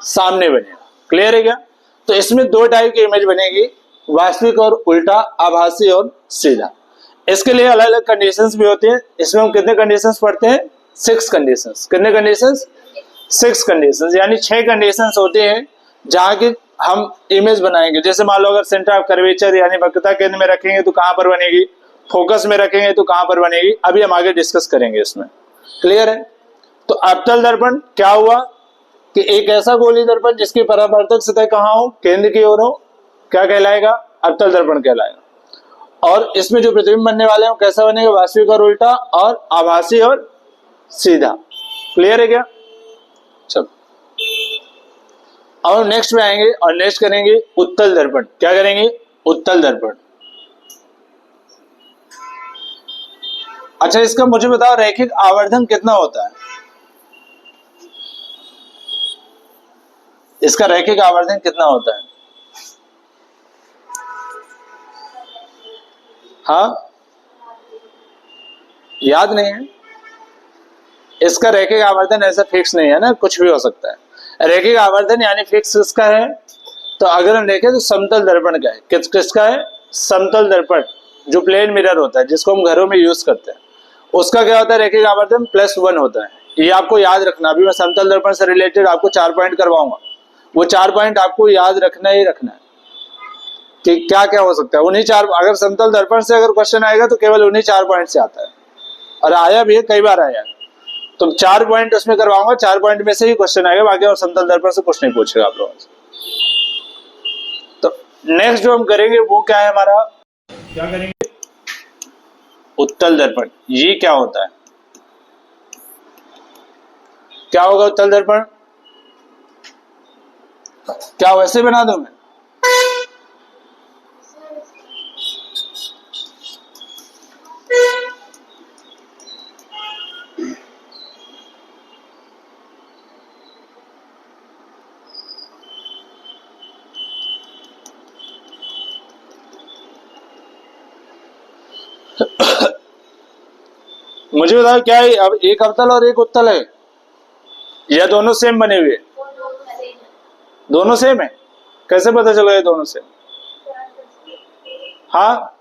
सामने बनेगा। क्लियर है क्या। तो इसमें दो टाइप की इमेज बनेगी, वास्तविक और उल्टा, आभासी और सीधा। इसके लिए अलग अलग कंडीशंस भी होती हैं। इसमें हम कितने कंडीशंस पढ़ते हैं, 6 कंडीशंस। कितने कंडीशंस, 6 कंडीशंस, यानी 6 कंडीशंस होते हैं जहां की हम इमेज बनाएंगे। जैसे मान लो अगर सेंटर ऑफ कर्वेचर यानी वक्रता केंद्र में रखेंगे तो कहां पर बनेगी, फोकस में रखेंगे तो कहां पर बनेगी, अभी हम आगे डिस्कस करेंगे इसमें। क्लियर है। तो अवतल दर्पण क्या हुआ कि एक ऐसा गोलीय दर्पण जिसकी परावर्तक सतह कहां हो, केंद्र की ओर हो, क्या कहलाएगा, अवतल दर्पण कहलाएगा। और इसमें जो प्रतिबिंब बनने वाले हैं कैसा बनेगा, वास्तविक और उल्टा, और आभासी और सीधा। क्लियर है क्या। चलो अब नेक्स्ट में आएंगे और नेक्स्ट करेंगे उत्तल दर्पण। क्या करेंगे, उत्तल दर्पण। अच्छा इसका मुझे बताओ रैखिक आवर्धन कितना होता है, इसका रैखिक आवर्धन कितना होता है। हाँ याद नहीं है, इसका रैखिक आवर्धन ऐसा फिक्स नहीं है ना, कुछ भी हो सकता है। रैखिक आवर्धन यानी फिक्स किसका है, तो अगर हम देखें तो समतल दर्पण का है। किसका है, समतल दर्पण, जो प्लेन मिरर होता है जिसको हम घरों में यूज करते हैं, उसका क्या होता है, रैखिक आवर्धन +1 होता है। ये आपको याद रखना। अभी मैं समतल दर्पण से रिलेटेड आपको 4 पॉइंट करवाऊंगा, वो 4 पॉइंट आपको याद रखना ही रखना है कि क्या क्या हो सकता है। उन्हीं 4, अगर समतल दर्पण से अगर क्वेश्चन आएगा तो केवल उन्हीं 4 पॉइंट से आता है, और आया भी है, कई बार आया है। तो 4 पॉइंट उसमें करवाऊंगा, 4 पॉइंट में से ही क्वेश्चन आएगा, बाकी और समतल दर्पण से कुछ नहीं पूछेगा आप लोगों से। तो नेक्स्ट जो हम करेंगे वो क्या है हमारा, क्या करेंगे, उत्तल दर्पण। ये क्या होता है, क्या होगा उत्तल दर्पण, क्या वैसे बना दूं मैं, मुझे बताओ क्या है, अब एक अवतल और एक उत्तल है या दोनों सेम बने हुए, दोनों सेम है, कैसे पता चला ये दोनों सेम। हाँ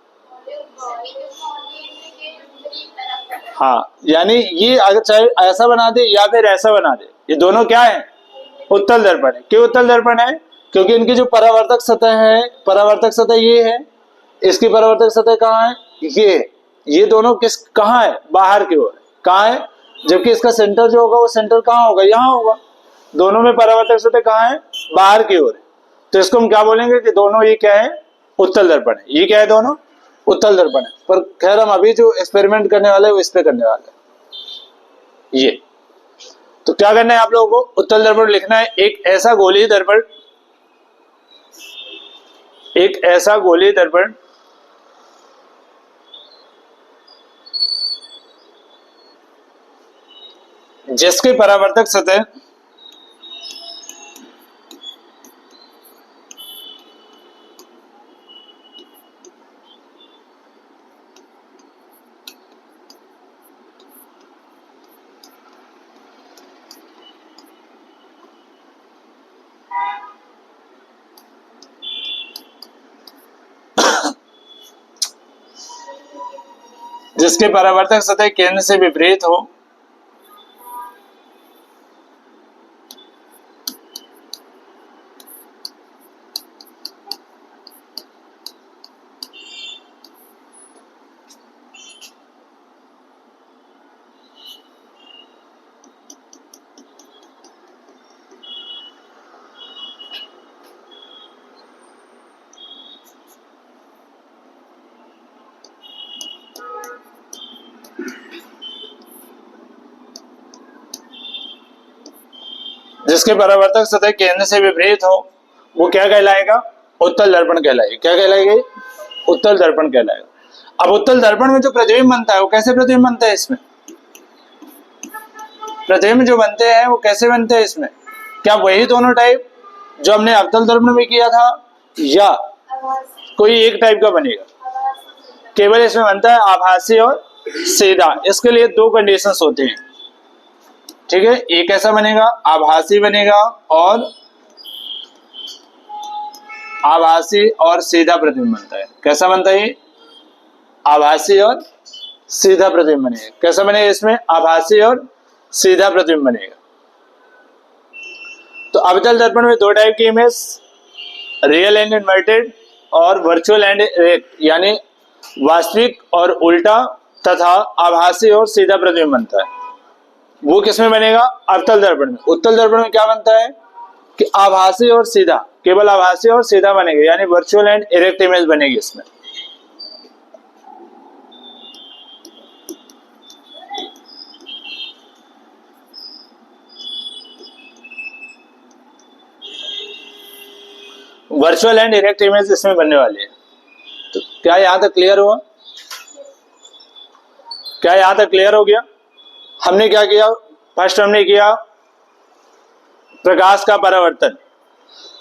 हाँ, यानी ये अगर चाहे ऐसा बना दे या फिर ऐसा बना दे, ये दोनों क्या है, उत्तल दर्पण है। क्यों उत्तल दर्पण है, क्योंकि इनकी जो परावर्तक सतह है, परावर्तक सतह ये है, इसकी परावर्तक सतह कहाँ है, ये दोनों किस कहाँ है, बाहर की ओर कहाँ है, जबकि इसका सेंटर जो होगा वो सेंटर कहाँ होगा, यहाँ होगा। दोनों में परावर्तक सतह कहाँ है, बाहर की ओर है। तो इसको हम क्या बोलेंगे कि दोनों ये क्या है, उत्तल दर्पण है। ये क्या है, दोनों उत्तल दर्पण है। पर खैर हम अभी जो एक्सपेरिमेंट करने वाले हैं वो इस पे करने वाले हैं। ये तो क्या करना है आप लोगों को, उत्तल दर्पण लिखना है, एक ऐसा गोलीय दर्पण, एक ऐसा गोलीय दर्पण जिसके परावर्तक सतह जिसके परावर्तक सतह केंद्र से विपरीत हो, जिसके परावर्तक सतह केंद्र से विपरीत हो वो क्या कहलाएगा? उत्तल दर्पण कहलाएगा। क्या कहलाएगा? उत्तल दर्पण कहलाएगा। अब उत्तल दर्पण में जो प्रतिबिंब बनता है वो कैसे प्रतिबिंब बनता है? इसमें प्रतिबिंब जो बनते हैं वो कैसे बनते हैं? इसमें क्या वही दोनों टाइप जो हमने अवतल दर्पण में किया था या कोई एक टाइप का बनेगा? केवल इसमें बनता है आभासी और सीधा। इसके लिए दो कंडीशंस होते हैं, ठीक है। एक कैसा बनेगा? आभासी बनेगा और आभासी और सीधा प्रतिबिंब बनता है। कैसा बनता है? आभासी और सीधा प्रतिबिंब बनेगा। कैसा बनेगा? इसमें आभासी और सीधा प्रतिबिंब बनेगा। तो अवतल दर्पण में दो टाइप की इमेज, रियल एंड इन्वर्टेड और वर्चुअल एंड इरेक्ट, यानी वास्तविक और उल्टा तथा आभासी और सीधा प्रतिबिंब बनता है। वो किसमें बनेगा? अवतल दर्पण में। उत्तल दर्पण में क्या बनता है कि आभासी और सीधा, केवल आभासी और सीधा बनेगा, यानी वर्चुअल एंड इरेक्ट इमेज बनेगी इसमें। वर्चुअल एंड इरेक्ट इमेज इसमें बनने वाली है। तो क्या यहां तक क्लियर हुआ? क्या यहां तक क्लियर हो गया? हमने क्या किया? फर्स्ट हमने किया प्रकाश का परावर्तन,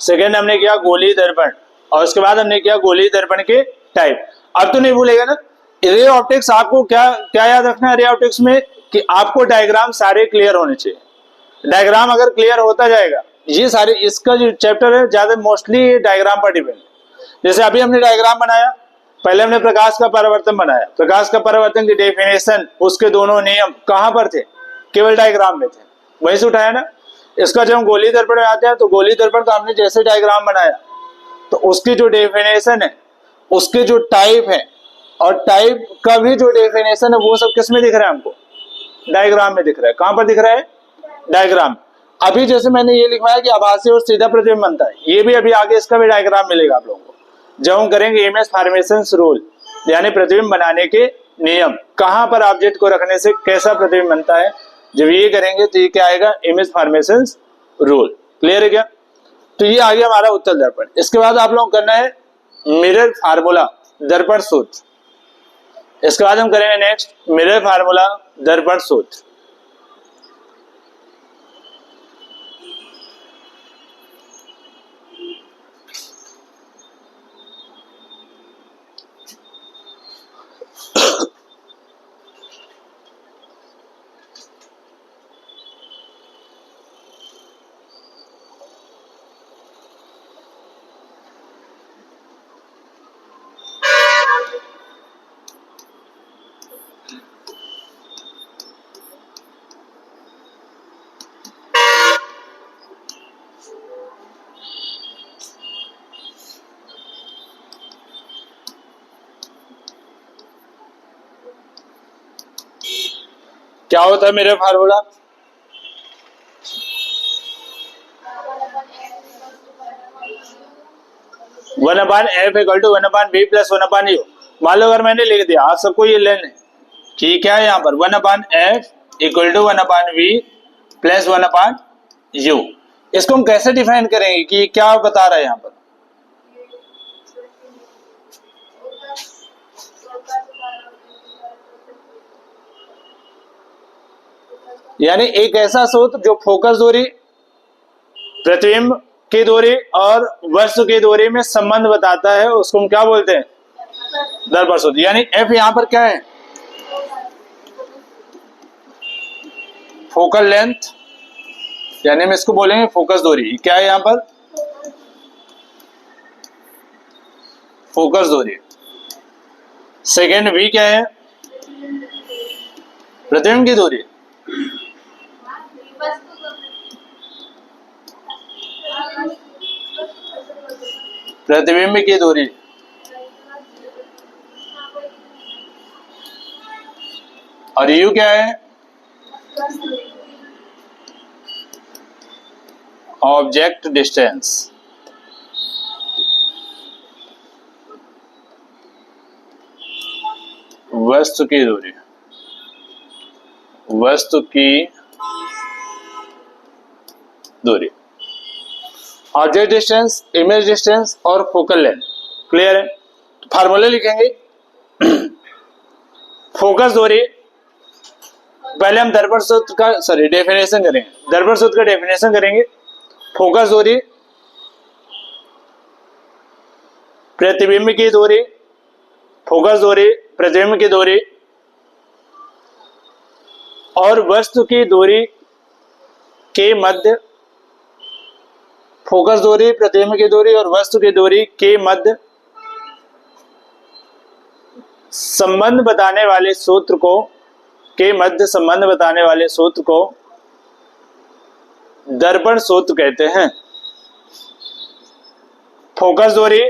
सेकेंड हमने किया गोलीय दर्पण, और उसके बाद हमने किया गोलीय दर्पण के टाइप। अब तो नहीं भूलेगा ना रे ऑप्टिक्स? आपको क्या क्या याद रखना है रे ऑप्टिक्स में कि आपको डायग्राम सारे क्लियर होने चाहिए। डायग्राम अगर क्लियर होता जाएगा, ये सारे इसका जो चैप्टर है ज्यादा मोस्टली डायग्राम पर डिपेंड। जैसे अभी हमने डायग्राम बनाया, पहले हमने प्रकाश का परावर्तन बनाया। प्रकाश का परावर्तन की डेफिनेशन, उसके दोनों नियम कहां पर थे? केवल डायग्राम में थे, वहीं से उठाया ना। इसका जब हम गोलीय दर्पण में आते हैं तो गोलीय दर्पण का हमने जैसे डायग्राम बनाया तो उसकी जो डेफिनेशन है, उसके जो टाइप है और टाइप का भी जो डेफिनेशन है वो सब किस में दिख रहा है? हमको डायग्राम में दिख रहा है। कहां पर दिख रहा है? डायग्राम। अभी जैसे मैंने ये लिखवाया कि आभासी और सीधा प्रतिबिंब बनता है, ये भी अभी आगे इसका भी डायग्राम मिलेगा आप लोगों को जब हम करेंगे इमेज फॉर्मेशन रूल, यानी प्रतिबिंब बनाने के नियम, कहां पर ऑब्जेक्ट को रखने से कैसा प्रतिबिंब बनता है। जब ये करेंगे तो ये क्या आएगा? Image formation rule. क्लियर है क्या? तो ये आ गया हमारा उत्तल दर्पण। इसके बाद आप लोगों को करना है मिरर फार्मूला, दर्पण सूत्र। इसके बाद हम करेंगे नेक्स्ट मिरर फार्मूला, दर्पण सूत्र। क्या होता है mirror formula? One upon f equal to one upon b plus one upon u. मान लो अगर मैंने लिख दिया, आप सबको ये लेने कि क्या है यहाँ पर one upon f equal to one upon v plus one upon u. इसको हम कैसे डिफाइन करेंगे कि क्या बता रहा है यहाँ पर? यानी एक ऐसा सूत्र जो फोकस दूरी, प्रतिबिंब की दूरी और वस्तु की दूरी में संबंध बताता है, उसको हम क्या बोलते हैं? दर्पण सूत्र। यानी एफ यहां पर क्या है? फोकल लेंथ, यानी हम इसको बोलेंगे फोकस दूरी। क्या है यहां पर? फोकस दूरी। सेकेंड वी क्या है? प्रतिबिंब की दूरी। प्रतिबिंब की दूरी। और यू क्या है? Object distance. वस्तु की दूरी, वस्तु की दूरी, ऑब्जेक्ट डिस्टेंस, इमेज डिस्टेंस और फोकल लेंथ। क्लियर है? फार्मूले लिखेंगे। फोकस दूरी, पहले हम दर्पण सूत्र का डेफिनेशन करेंगे। दर्पण सूत्र का डेफिनेशन करेंगे। फोकस दूरी प्रतिबिंब की दूरी, फोकस दूरी प्रतिबिंब की दूरी और वस्तु की दूरी के मध्य, फोकस दूरी प्रतिबिंब की दूरी और वस्तु की दूरी के मध्य संबंध बताने वाले सूत्र को, के मध्य संबंध बताने वाले सूत्र को दर्पण सूत्र कहते हैं। फोकस दूरी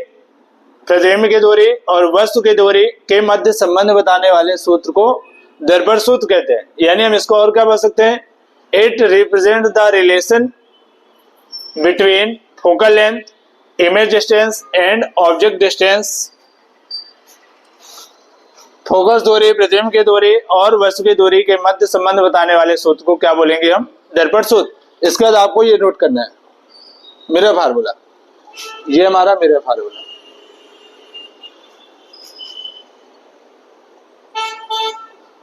प्रतिबिंब की दूरी और वस्तु की दूरी के मध्य संबंध बताने वाले सूत्र को दर्पण सूत्र कहते हैं। यानी हम इसको और क्या बोल सकते हैं? It represent the relation between focal length, image distance and object distance. Focus दूरी प्रतिबिंब की दूरी और वस्तु की दूरी के मध्य संबंध बताने वाले सूत्र को क्या बोलेंगे हम? दर्पण सूत्र। इसके बाद आपको ये नोट करना है, मिरर फार्मूला। ये हमारा मिरर फार्मूला।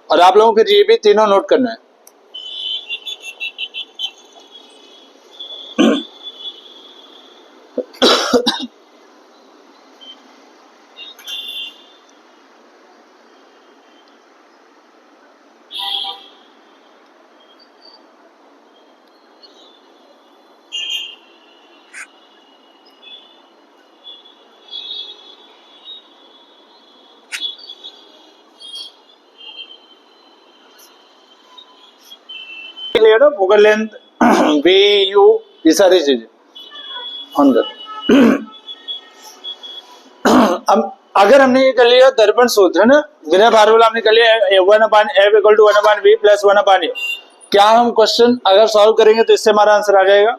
और आप लोगों को ये भी तीनों नोट करना है। क्लियर है? फोकल लेंथ, वी यू, ये सारी चीजें ऑन कर। अब अगर हमने ये कर लिया दर्पण सूत्र है ना, बिना फार्मूला हमने कर लिया F=1/V + 1/U। क्या हम क्वेश्चन अगर सॉल्व करेंगे तो इससे हमारा आंसर आ जाएगा?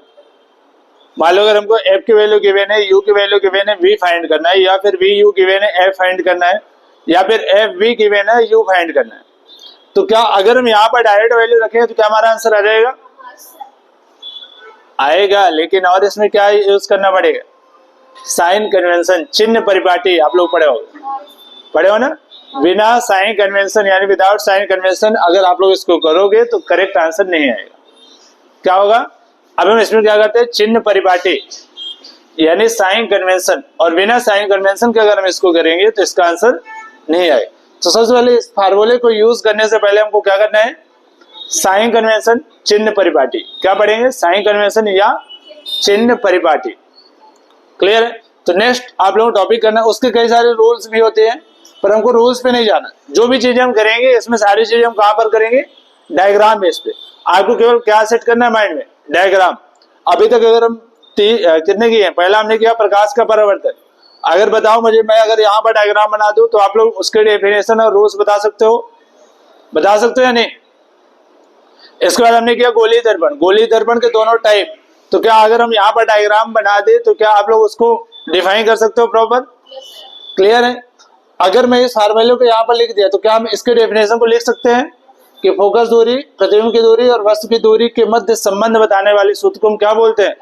मान लो अगर हमको F की वैल्यू गिवन है, U की वैल्यू गिवन है, V फाइंड करना है, या फिर VU गिवन है, F फाइंड करना है, या फिर FV गिवन है, U फाइंड करना है, तो क्या अगर हम यहाँ पर डायरेक्ट वैल्यू रखें तो क्या हमारा आंसर आ जाएगा? आएगा, लेकिन और इसमें क्या यूज करना पड़ेगा? साइन कन्वेंशन, चिन्ह परिपाटी। आप लोग पढ़े हो ना? बिना साइन कन्वेंशन यानी विदाउट साइन कन्वेंशन अगर आप लोग इसको करोगे तो करेक्ट आंसर नहीं आएगा। क्या होगा? अब हम इसमें क्या करते हैं? चिन्ह परिपाटी यानी साइन कन्वेंशन, और बिना साइन कन्वेंशन के अगर हम इसको करेंगे तो इसका आंसर नहीं आएगा। तो सबसे पहले इस फार्मूले को यूज करने से पहले हमको क्या करना है? साइन कन्वेंशन, चिन्ह परिपाटी। क्या पढ़ेंगे? साइन कन्वेंशन या चिन्ह परिपाटी। क्लियर है? तो नेक्स्ट आप लोगों को टॉपिक करना, उसके कई सारे रूल्स भी होते हैं, पर हमको रूल्स पे नहीं जाना। जो भी चीजें हम करेंगे इसमें सारी चीजें हम कहां पर करेंगे? डायग्राम बेस पे। आपको केवल क्या सेट करना है माइंड में? डायग्राम। अभी तक अगर हम कितने किए हैं? पहला हमने किया प्रकाश का परावर्तन। अगर बताओ मुझे, मैं अगर यहाँ पर डायग्राम बना दूं तो आप लोग उसके डेफिनेशन और रूल्स बता सकते हो? बता सकते हो या नहीं? इसके बाद हमने किया गोलीय दर्पण। गोलीय दर्पण के दोनों टाइप। तो क्या अगर हम यहाँ पर डायग्राम बना दे तो क्या आप लोग उसको डिफाइन कर सकते हो प्रॉपर? क्लियर है? अगर मैं इस फार्मूले को यहाँ पर लिख दिया तो क्या हम इसके डेफिनेशन को लिख सकते हैं कि फोकस दूरी, प्रतिबिंब की दूरी और वस्तु की दूरी के मध्य संबंध बताने वाले सूत्र को हम क्या बोलते हैं?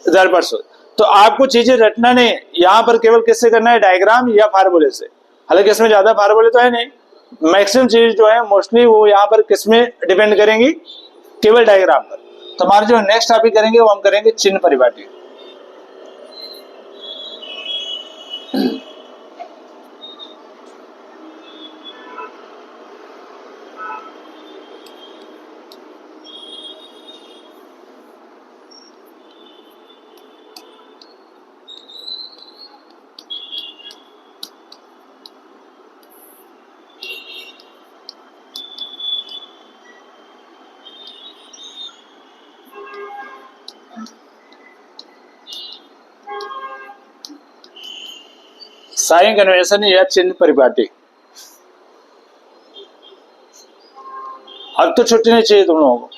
दर्पण सूत्र। तो आपको चीजें रटना नहीं, यहाँ पर केवल किससे करना है? डायग्राम या फार्मूले से। हालांकि इसमें ज्यादा फार्मूले तो है नहीं, मैक्सिमम चीज जो है मोस्टली वो यहाँ पर किसमें डिपेंड करेंगी? केवल डायग्राम पर। तो हमारे जो नेक्स्ट टॉपिक करेंगे वो हम करेंगे चिन्ह परिपाटी। साइन कन्वेंशन या चिन्ह परिपाटी। अब तो छुट्टी नहीं चाहिए तुम लोगों को?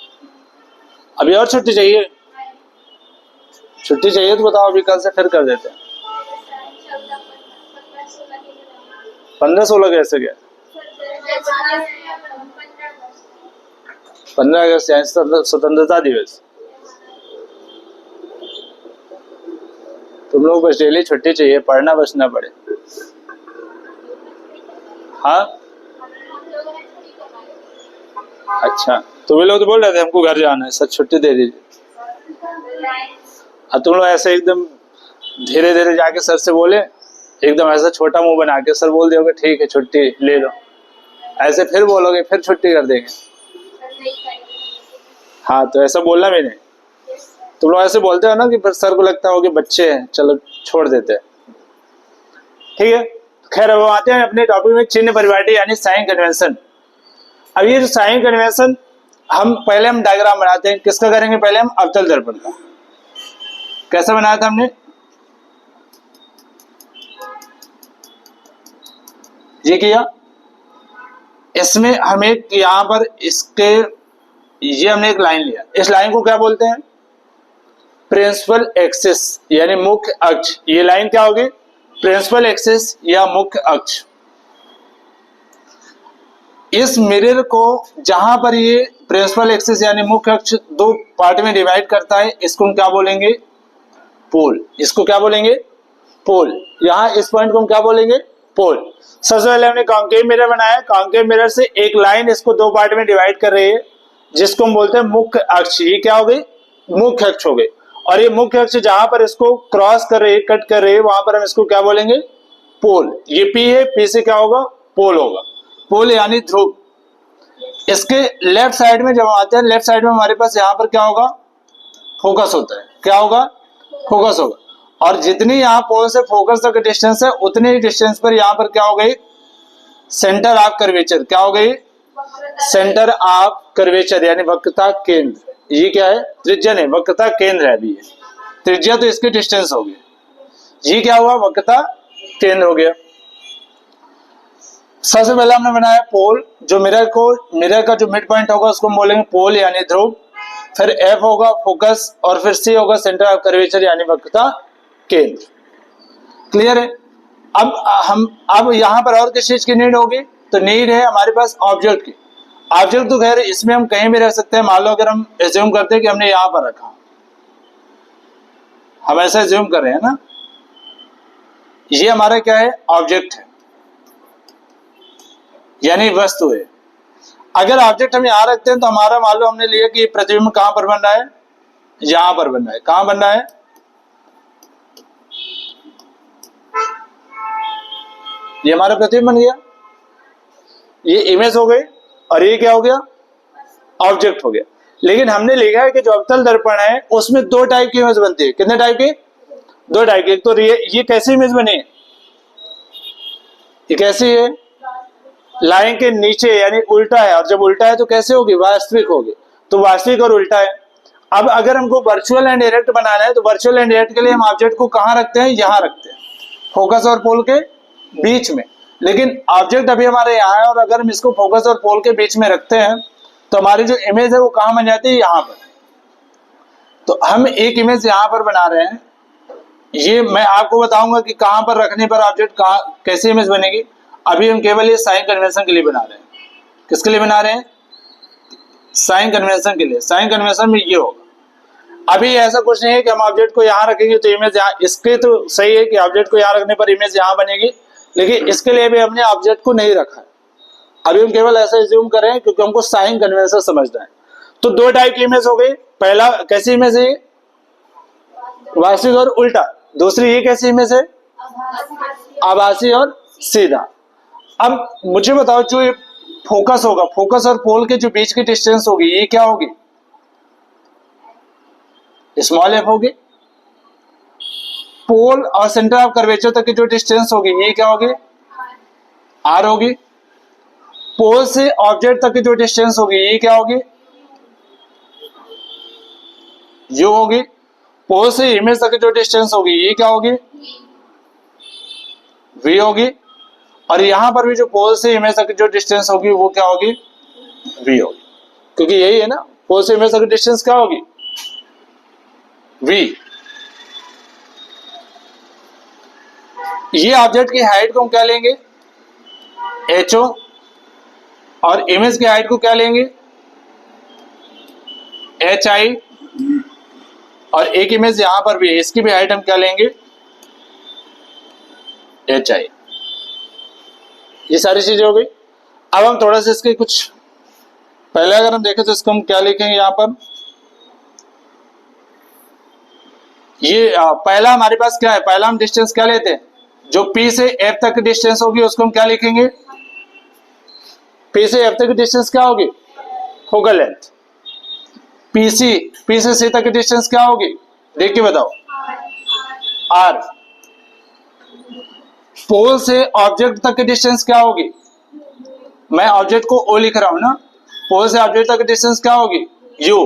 अभी और छुट्टी चाहिए? छुट्टी चाहिए तो बताओ, अभी कल से फिर कर देते हैं। 15-16 कैसे गया? 15 अगस्त यानी स्वतंत्रता दिवस। तुम लोग बस डेली छुट्टी चाहिए, पढ़ना बस ना पड़े। हाँ अच्छा, तो वे लोग तो बोल रहे थे हमको घर जाना है, सर छुट्टी दे दीजिए। अब तुम लोग ऐसे एकदम धीरे धीरे जाके सर से बोले, एकदम ऐसा छोटा मुंह बना के सर बोल दियोगे ठीक है छुट्टी ले लो, ऐसे फिर बोलोगे फिर छुट्टी कर देंगे। हाँ तो ऐसा बोलना भी नहीं। तुम लोग ऐसे बोलते हो ना कि फिर सर को लगता हो कि बच्चे हैं, चलो छोड़ देते हैं। ठीक है, खैर अब आते हैं अपने टॉपिक में, चिन्ह परिपाटी यानी साइन कन्वेंशन। अब ये जो साइन कन्वेंशन, हम डायग्राम बनाते हैं, किसका करेंगे पहले हम, अवतल दर्पण का। कैसा बनाया था हमने, ये किया, इसमें हम एक यहां पर इसके, ये हमने एक लाइन लिया, इस लाइन को क्या बोलते हैं, प्रिंसिपल एक्सिस यानी मुख्य अक्ष। ये लाइन क्या होगी, प्रिंसिपल एक्सिस या मुख्य अक्ष। इस मिरर को जहां पर ये प्रिंसिपल एक्सिस यानी मुख्य अक्ष दो पार्ट में डिवाइड करता है, इसको हम क्या बोलेंगे, पोल। इसको क्या बोलेंगे, पोल। यहां इस पॉइंट को हम क्या बोलेंगे, पोल। सबसे पहले हमने कॉन्केव मिरर बनाया, कॉन्केव मिरर से एक लाइन इसको दो पार्ट में डिवाइड कर रही है, जिसको हम बोलते हैं मुख्य अक्ष। ये क्या हो गई, मुख्य अक्ष हो गई। और ये मुख्य अक्ष जहां पर इसको क्रॉस कर रही है, कट कर रही है, वहां पर हम इसको क्या बोलेंगे, पोल। ये पी है, पी से क्या होगा, पोल होगा। पोल यानी ध्रुव। इसके लेफ्ट साइड में जब आते हैं, लेफ्ट साइड में हमारे पास यहाँ पर क्या होगा, फोकस होता है। क्या होगा, फोकस होगा। और जितनी यहाँ पोल से फोकस तक डिस्टेंस है, उतने ही डिस्टेंस पर यहाँ पर क्या हो गई, सेंटर ऑफ कर्वेचर। क्या हो गई, सेंटर ऑफ कर्वेचर यानी वक्रता केंद्र। ये क्या है, त्रिज्या नहीं, वक्रता केंद्र है। अभी ये त्रिज्या तो इसकी डिस्टेंस हो गई, ये क्या हुआ, वक्रता केंद्र हो गया। सबसे पहले हमने बनाया पोल, जो मिरर का जो मिड पॉइंट होगा उसको हम बोलेंगे पोल यानी ध्रुव। फिर एफ होगा फोकस, और फिर सी होगा सेंटर ऑफ कर्वेचर यानी वक्रता केंद्र। क्लियर है। अब यहां पर और किस चीज की नीड होगी, तो नीड है हमारे पास ऑब्जेक्ट की। ऑब्जेक्ट तो खैर इसमें हम कहीं भी रख सकते हैं। मान लो अगर हम एज्यूम करते हैं कि हमने यहां पर रखा, हम ऐसा एज्यूम कर रहे हैं ना, ये हमारा क्या है, ऑब्जेक्ट है यानी वस्तु है। अगर ऑब्जेक्ट हम यहां रखते हैं तो हमारा मान लो हमने लिया कि प्रतिबिंब कहां पर बन रहा है, यहां पर बन रहा है। कहां बन रहा है, ये हमारा प्रतिबिंब बन गया, ये इमेज हो गई, और ये क्या हो गया, ऑब्जेक्ट हो गया। लेकिन हमने लिखा है कि जो अवतल दर्पण है उसमें दो टाइप की इमेज बनती है। कितने टाइप की, दो टाइप की। एक तो ये कैसी इमेज बनी, ये कैसी है, लाइन के नीचे यानी उल्टा है, और जब उल्टा है तो कैसे होगी, वास्तविक होगी। तो वास्तविक और उल्टा है। अब अगर हमको वर्चुअल एंड डायरेक्ट बनाना है, तो वर्चुअल एंड डायरेक्ट के लिए हम ऑब्जेक्ट को कहां रखते हैं, यहां रखते हैं, फोकस और पोल के बीच में। लेकिन ऑब्जेक्ट अभी हमारे यहाँ है, और अगर हम इसको फोकस और पोल के बीच में रखते हैं तो हमारी जो इमेज है वो कहां बन जाती है, यहाँ पर। तो हम एक इमेज यहाँ पर बना रहे हैं, ये मैं आपको बताऊंगा कि कहां पर रखने पर ऑब्जेक्ट कैसी इमेज बनेगी। अभी हम केवल ये साइन कन्वेंशन के लिए बना रहे हैं। किसके लिए बना रहे हैं, साइन कन्वेंशन के लिए। साइन कन्वेंशन में ये होगा। अभी ऐसा कुछ नहीं है कि हम ऑब्जेक्ट को यहाँ रखेंगे तो इमेज यहाँ, इसके तो सही है कि ऑब्जेक्ट को यहाँ रखने पर इमेज यहाँ बनेगी, लेकिन इसके लिए भी हमने ऑब्जेक्ट को नहीं रखा है। अभी हम केवल ऐसा एज्यूम कर रहे हैं क्योंकि हमको साइन कन्वेंशन समझना है। तो दो टाइप की इमेज हो गई। पहला कैसी इमेज है, वास्तविक और उल्टा। दूसरी ये कैसी इमेज है, आभासी और सीधा। अब मुझे बताओ, जो ये फोकस होगा, फोकस और पोल के जो बीच की डिस्टेंस होगी, ये क्या होगी, स्मॉल एफ होगी। पोल और सेंटर ऑफ कर्वेचर तक की जो डिस्टेंस होगी, ये क्या होगी, आर होगी। पोल से ऑब्जेक्ट तक की जो डिस्टेंस होगी, ये क्या होगी, यू होगी। पोल से इमेज तक की जो डिस्टेंस होगी, ये क्या होगी, वी होगी। और यहां पर भी जो पोल से इमेज तक की जो डिस्टेंस होगी, वो क्या होगी, वी होगी। क्योंकि यही है ना, पोल से इमेज तक की डिस्टेंस क्या होगी, वी। ये ऑब्जेक्ट की हाइट को हम क्या लेंगे, एच ओ, और इमेज की हाइट को क्या लेंगे, एच आई। और एक इमेज यहां पर भी है, इसकी भी हाइट हम क्या लेंगे, एच आई। ये सारी चीजें हो गई। अब हम थोड़ा सा इसके कुछ पहले अगर हम देखें तो इसको हम क्या लिखेंगे यहाँ पर, ये पहला हमारे पास क्या है, पहला हम डिस्टेंस क्या लेते हैं, जो P से F तक की डिस्टेंस होगी उसको हम क्या लिखेंगे, P से F तक की डिस्टेंस क्या होगी, फोकल लेंथ। P से C तक की डिस्टेंस क्या होगी, देख के बताओ, R। पोल से ऑब्जेक्ट तक की डिस्टेंस क्या होगी, मैं ऑब्जेक्ट को O लिख रहा हूं ना, पोल से ऑब्जेक्ट तक की डिस्टेंस क्या होगी, U।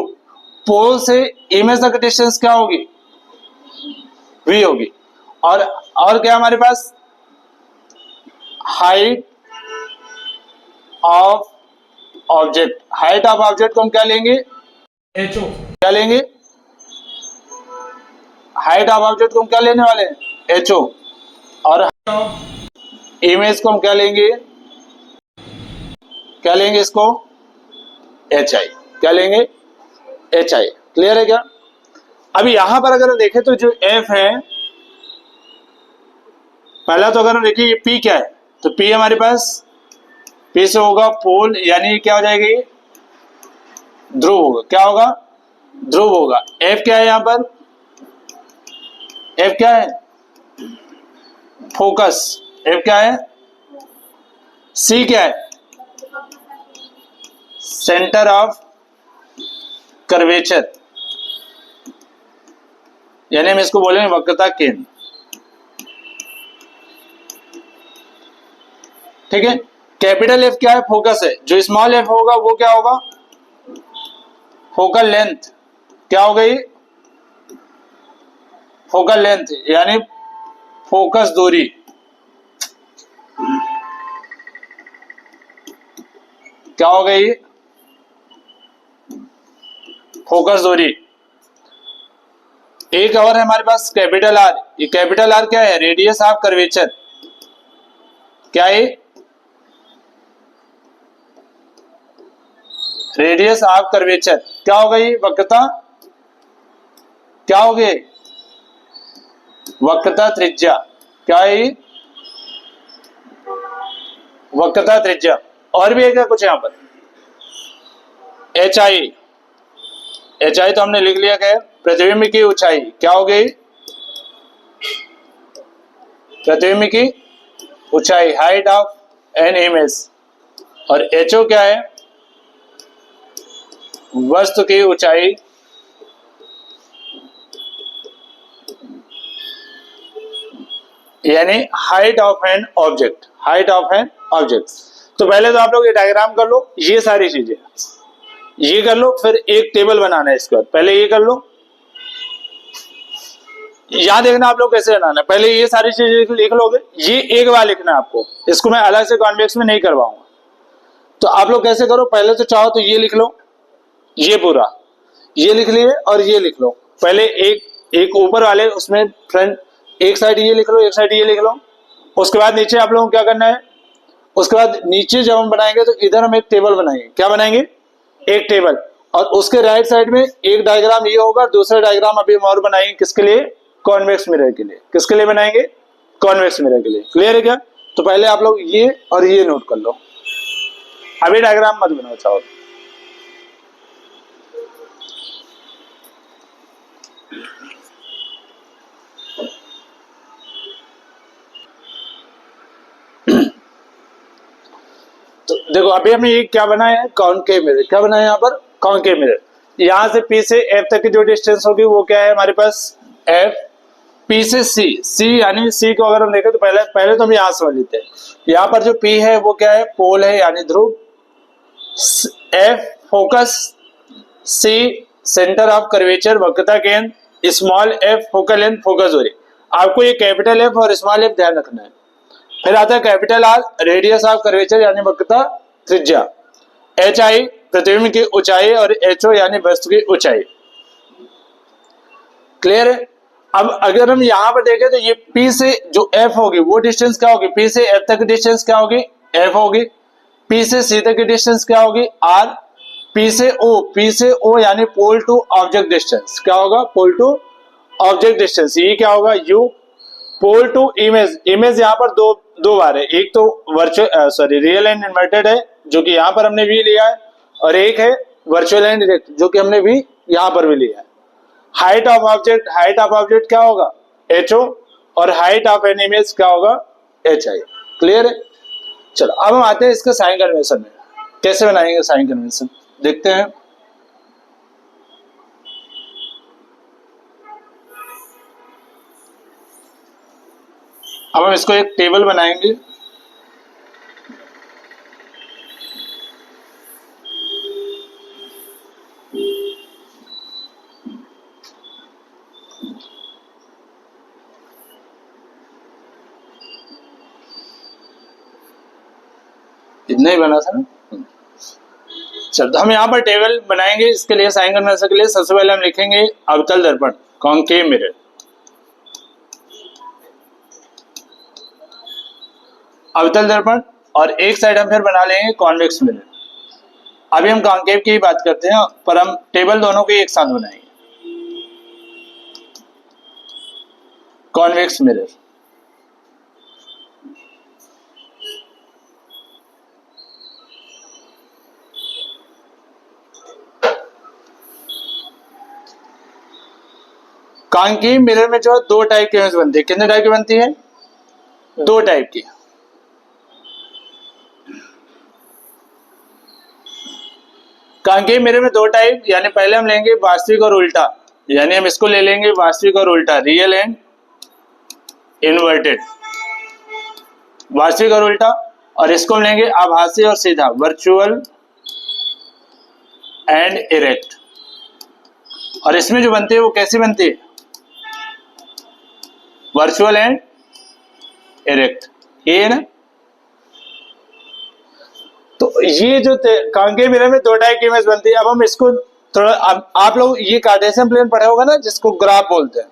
पोल से इमेज तक की डिस्टेंस क्या होगी, V होगी। और क्या हमारे पास, height of object. Height of object को हम क्या लेंगे, HO। क्या लेंगे, हाइट ऑफ ऑब्जेक्ट को हम क्या लेने वाले हैं, HO। और इमेज को हम क्या लेंगे, क्या लेंगे इसको, HI। क्या लेंगे, HI। क्लियर है क्या। अभी यहां पर अगर देखें तो जो F है, पहला तो अगर हम देखें ये P क्या है, तो P हमारे पास, P से होगा पोल, यानी क्या हो जाएगी, ध्रुव होगा। क्या होगा, ध्रुव होगा। F क्या है यहां पर, F क्या है, फोकस। F क्या है, C क्या है, सेंटर ऑफ कर्वेचर, यानी हम इसको बोलेंगे वक्रता केंद्र। ठीक है। कैपिटल F क्या है, फोकस है। जो स्मॉल f होगा वो क्या होगा, फोकल लेंथ। क्या हो गई, फोकल लेंथ, यानी फोकस दूरी। क्या हो गई, फोकस दूरी। एक और है हमारे पास कैपिटल R। ये कैपिटल R क्या है, रेडियस ऑफ कर्वेचर। क्या है, रेडियस ऑफ कर्वेचर। क्या होगा ये, वक्रता। क्या हो गए, वक्रता त्रिज्या। क्या है, वक्रता त्रिज्या। और भी है क्या कुछ यहां पर, HI। HI तो हमने लिख लिया क्या है, प्रतिबिंब की ऊंचाई। क्या हो गई, प्रतिबिंब की ऊंचाई, हाइट ऑफ एन इमेज। और HO क्या है, वस्तु की ऊंचाई, यानी height of an object. Height of an object. तो पहले तो आप लोग ये डायग्राम कर लो, ये सारी चीजें ये कर लो, फिर एक टेबल बनाना है इसके बाद। पहले ये कर लो, याद देखना आप लोग कैसे बनाना है। पहले ये सारी चीजें लिख लोगे, ये एक बार लिखना है आपको, इसको मैं अलग से कॉन्वेक्स में नहीं करवाऊंगा। तो आप लोग कैसे करो, पहले तो चाहो तो ये लिख लो, ये पूरा ये लिख लिए, और ये लिख लो। पहले एक ऊपर वाले उसमें फ्रंट, एक साइड ये लिख लो, एक साइड ये लिख लो। उसके बाद नीचे आप लोगों को क्या करना है, उसके बाद नीचे जब हम बनाएंगे तो इधर हम एक टेबल बनाएंगे। क्या बनाएंगे, एक टेबल। और उसके राइट साइड में एक डायग्राम ये होगा, दूसरा डायग्राम अभी हम और बनाएंगे, किसके लिए, कॉन्वेक्स मिरर के लिए। किसके लिए बनाएंगे, कॉन्वेक्स मिरर के लिए। क्लियर है क्या। तो पहले आप लोग ये और ये नोट कर लो, अभी डायग्राम मत बनाओ चाहो। तो देखो अभी हमने ये क्या बनाया है, कॉनकेव मिरर। क्या बनाया है यहाँ पर, कॉनकेव मिरर। यहां से P से F तक की जो डिस्टेंस होगी वो क्या है हमारे पास, F। P से C यानी C को अगर हम देखें तो पहले तो हम यहां समझ लेते हैं। यहाँ पर जो P है वो क्या है, पोल है यानी ध्रुव। F focus, C centre of curvature वक्रता केंद्र, small f focal length focus दूरी। आपको ये कैपिटल F और स्मॉल f ध्यान रखना है। फिर आता है capital R, radius of curvature यानी वक्रता त्रिज्या। HI प्रतिबिंब की ऊंचाई, और HO यानी वस्तु की ऊंचाई। क्लियर है। अब अगर हम यहां पर देखें तो ये P से जो F होगी वो डिस्टेंस क्या होगी, P से F तक की डिस्टेंस क्या होगी, F होगी। P से C तक की डिस्टेंस क्या होगी, R। P से O यानी पोल टू ऑब्जेक्ट डिस्टेंस क्या होगा, पोल टू ऑब्जेक्ट डिस्टेंस, ये क्या होगा, U। Pole to image, image यहाँ पर दो बार है, एक तो वर्चुअल रियल एंड इन्वर्टेड है जो कि यहाँ पर हमने भी लिया है, और एक है वर्चुअल एंड डायरेक्ट जो कि हमने भी यहाँ पर भी लिया है। हाइट ऑफ ऑब्जेक्ट क्या होगा, HO, और हाइट ऑफ एन इमेज क्या होगा, HI। क्लियर है। चलो अब हम आते हैं इसके साइन कन्वेंशन में, कैसे बनाएंगे साइन कन्वेंशन देखते हैं। अब हम इसको एक टेबल बनाएंगे। इतना ही बना था ना। चलो तो हम यहाँ पर टेबल बनाएंगे। इसके लिए साइन कन्वेंशन के लिए सबसे पहले हम लिखेंगे अवतल दर्पण, कॉन्केव मिरर। अवतल दर्पण, और एक साइड हम फिर बना लेंगे कॉन्वेक्स मिरर। अभी हम कॉन्केव की ही बात करते हैं, पर हम टेबल दोनों के एक साथ बनाएंगे। कॉन्वेक्स मिरर, कॉन्केव मिरर में जो दो टाइप की इमेज बनती है। कितने टाइप की बनती है, दो टाइप की। कॉन्केव मिरर में दो टाइप, यानी पहले हम लेंगे वास्तविक और उल्टा, यानी हम इसको ले लेंगे वास्तविक और उल्टा, रियल एंड इन्वर्टेड, वास्तविक और उल्टा। और इसको हम लेंगे आभासी और सीधा, वर्चुअल एंड इरेक्ट। और इसमें जो बनती है वो कैसी बनती है, वर्चुअल एंड इरेक्ट, ये है ना। तो ये जो कॉन्केव मिरर में दो टाइप की इमेज बनती है। अब हम इसको थोड़ा, आप लोग ये कार्टेशियन प्लेन पढ़े होगा ना, जिसको ग्राफ बोलते हैं,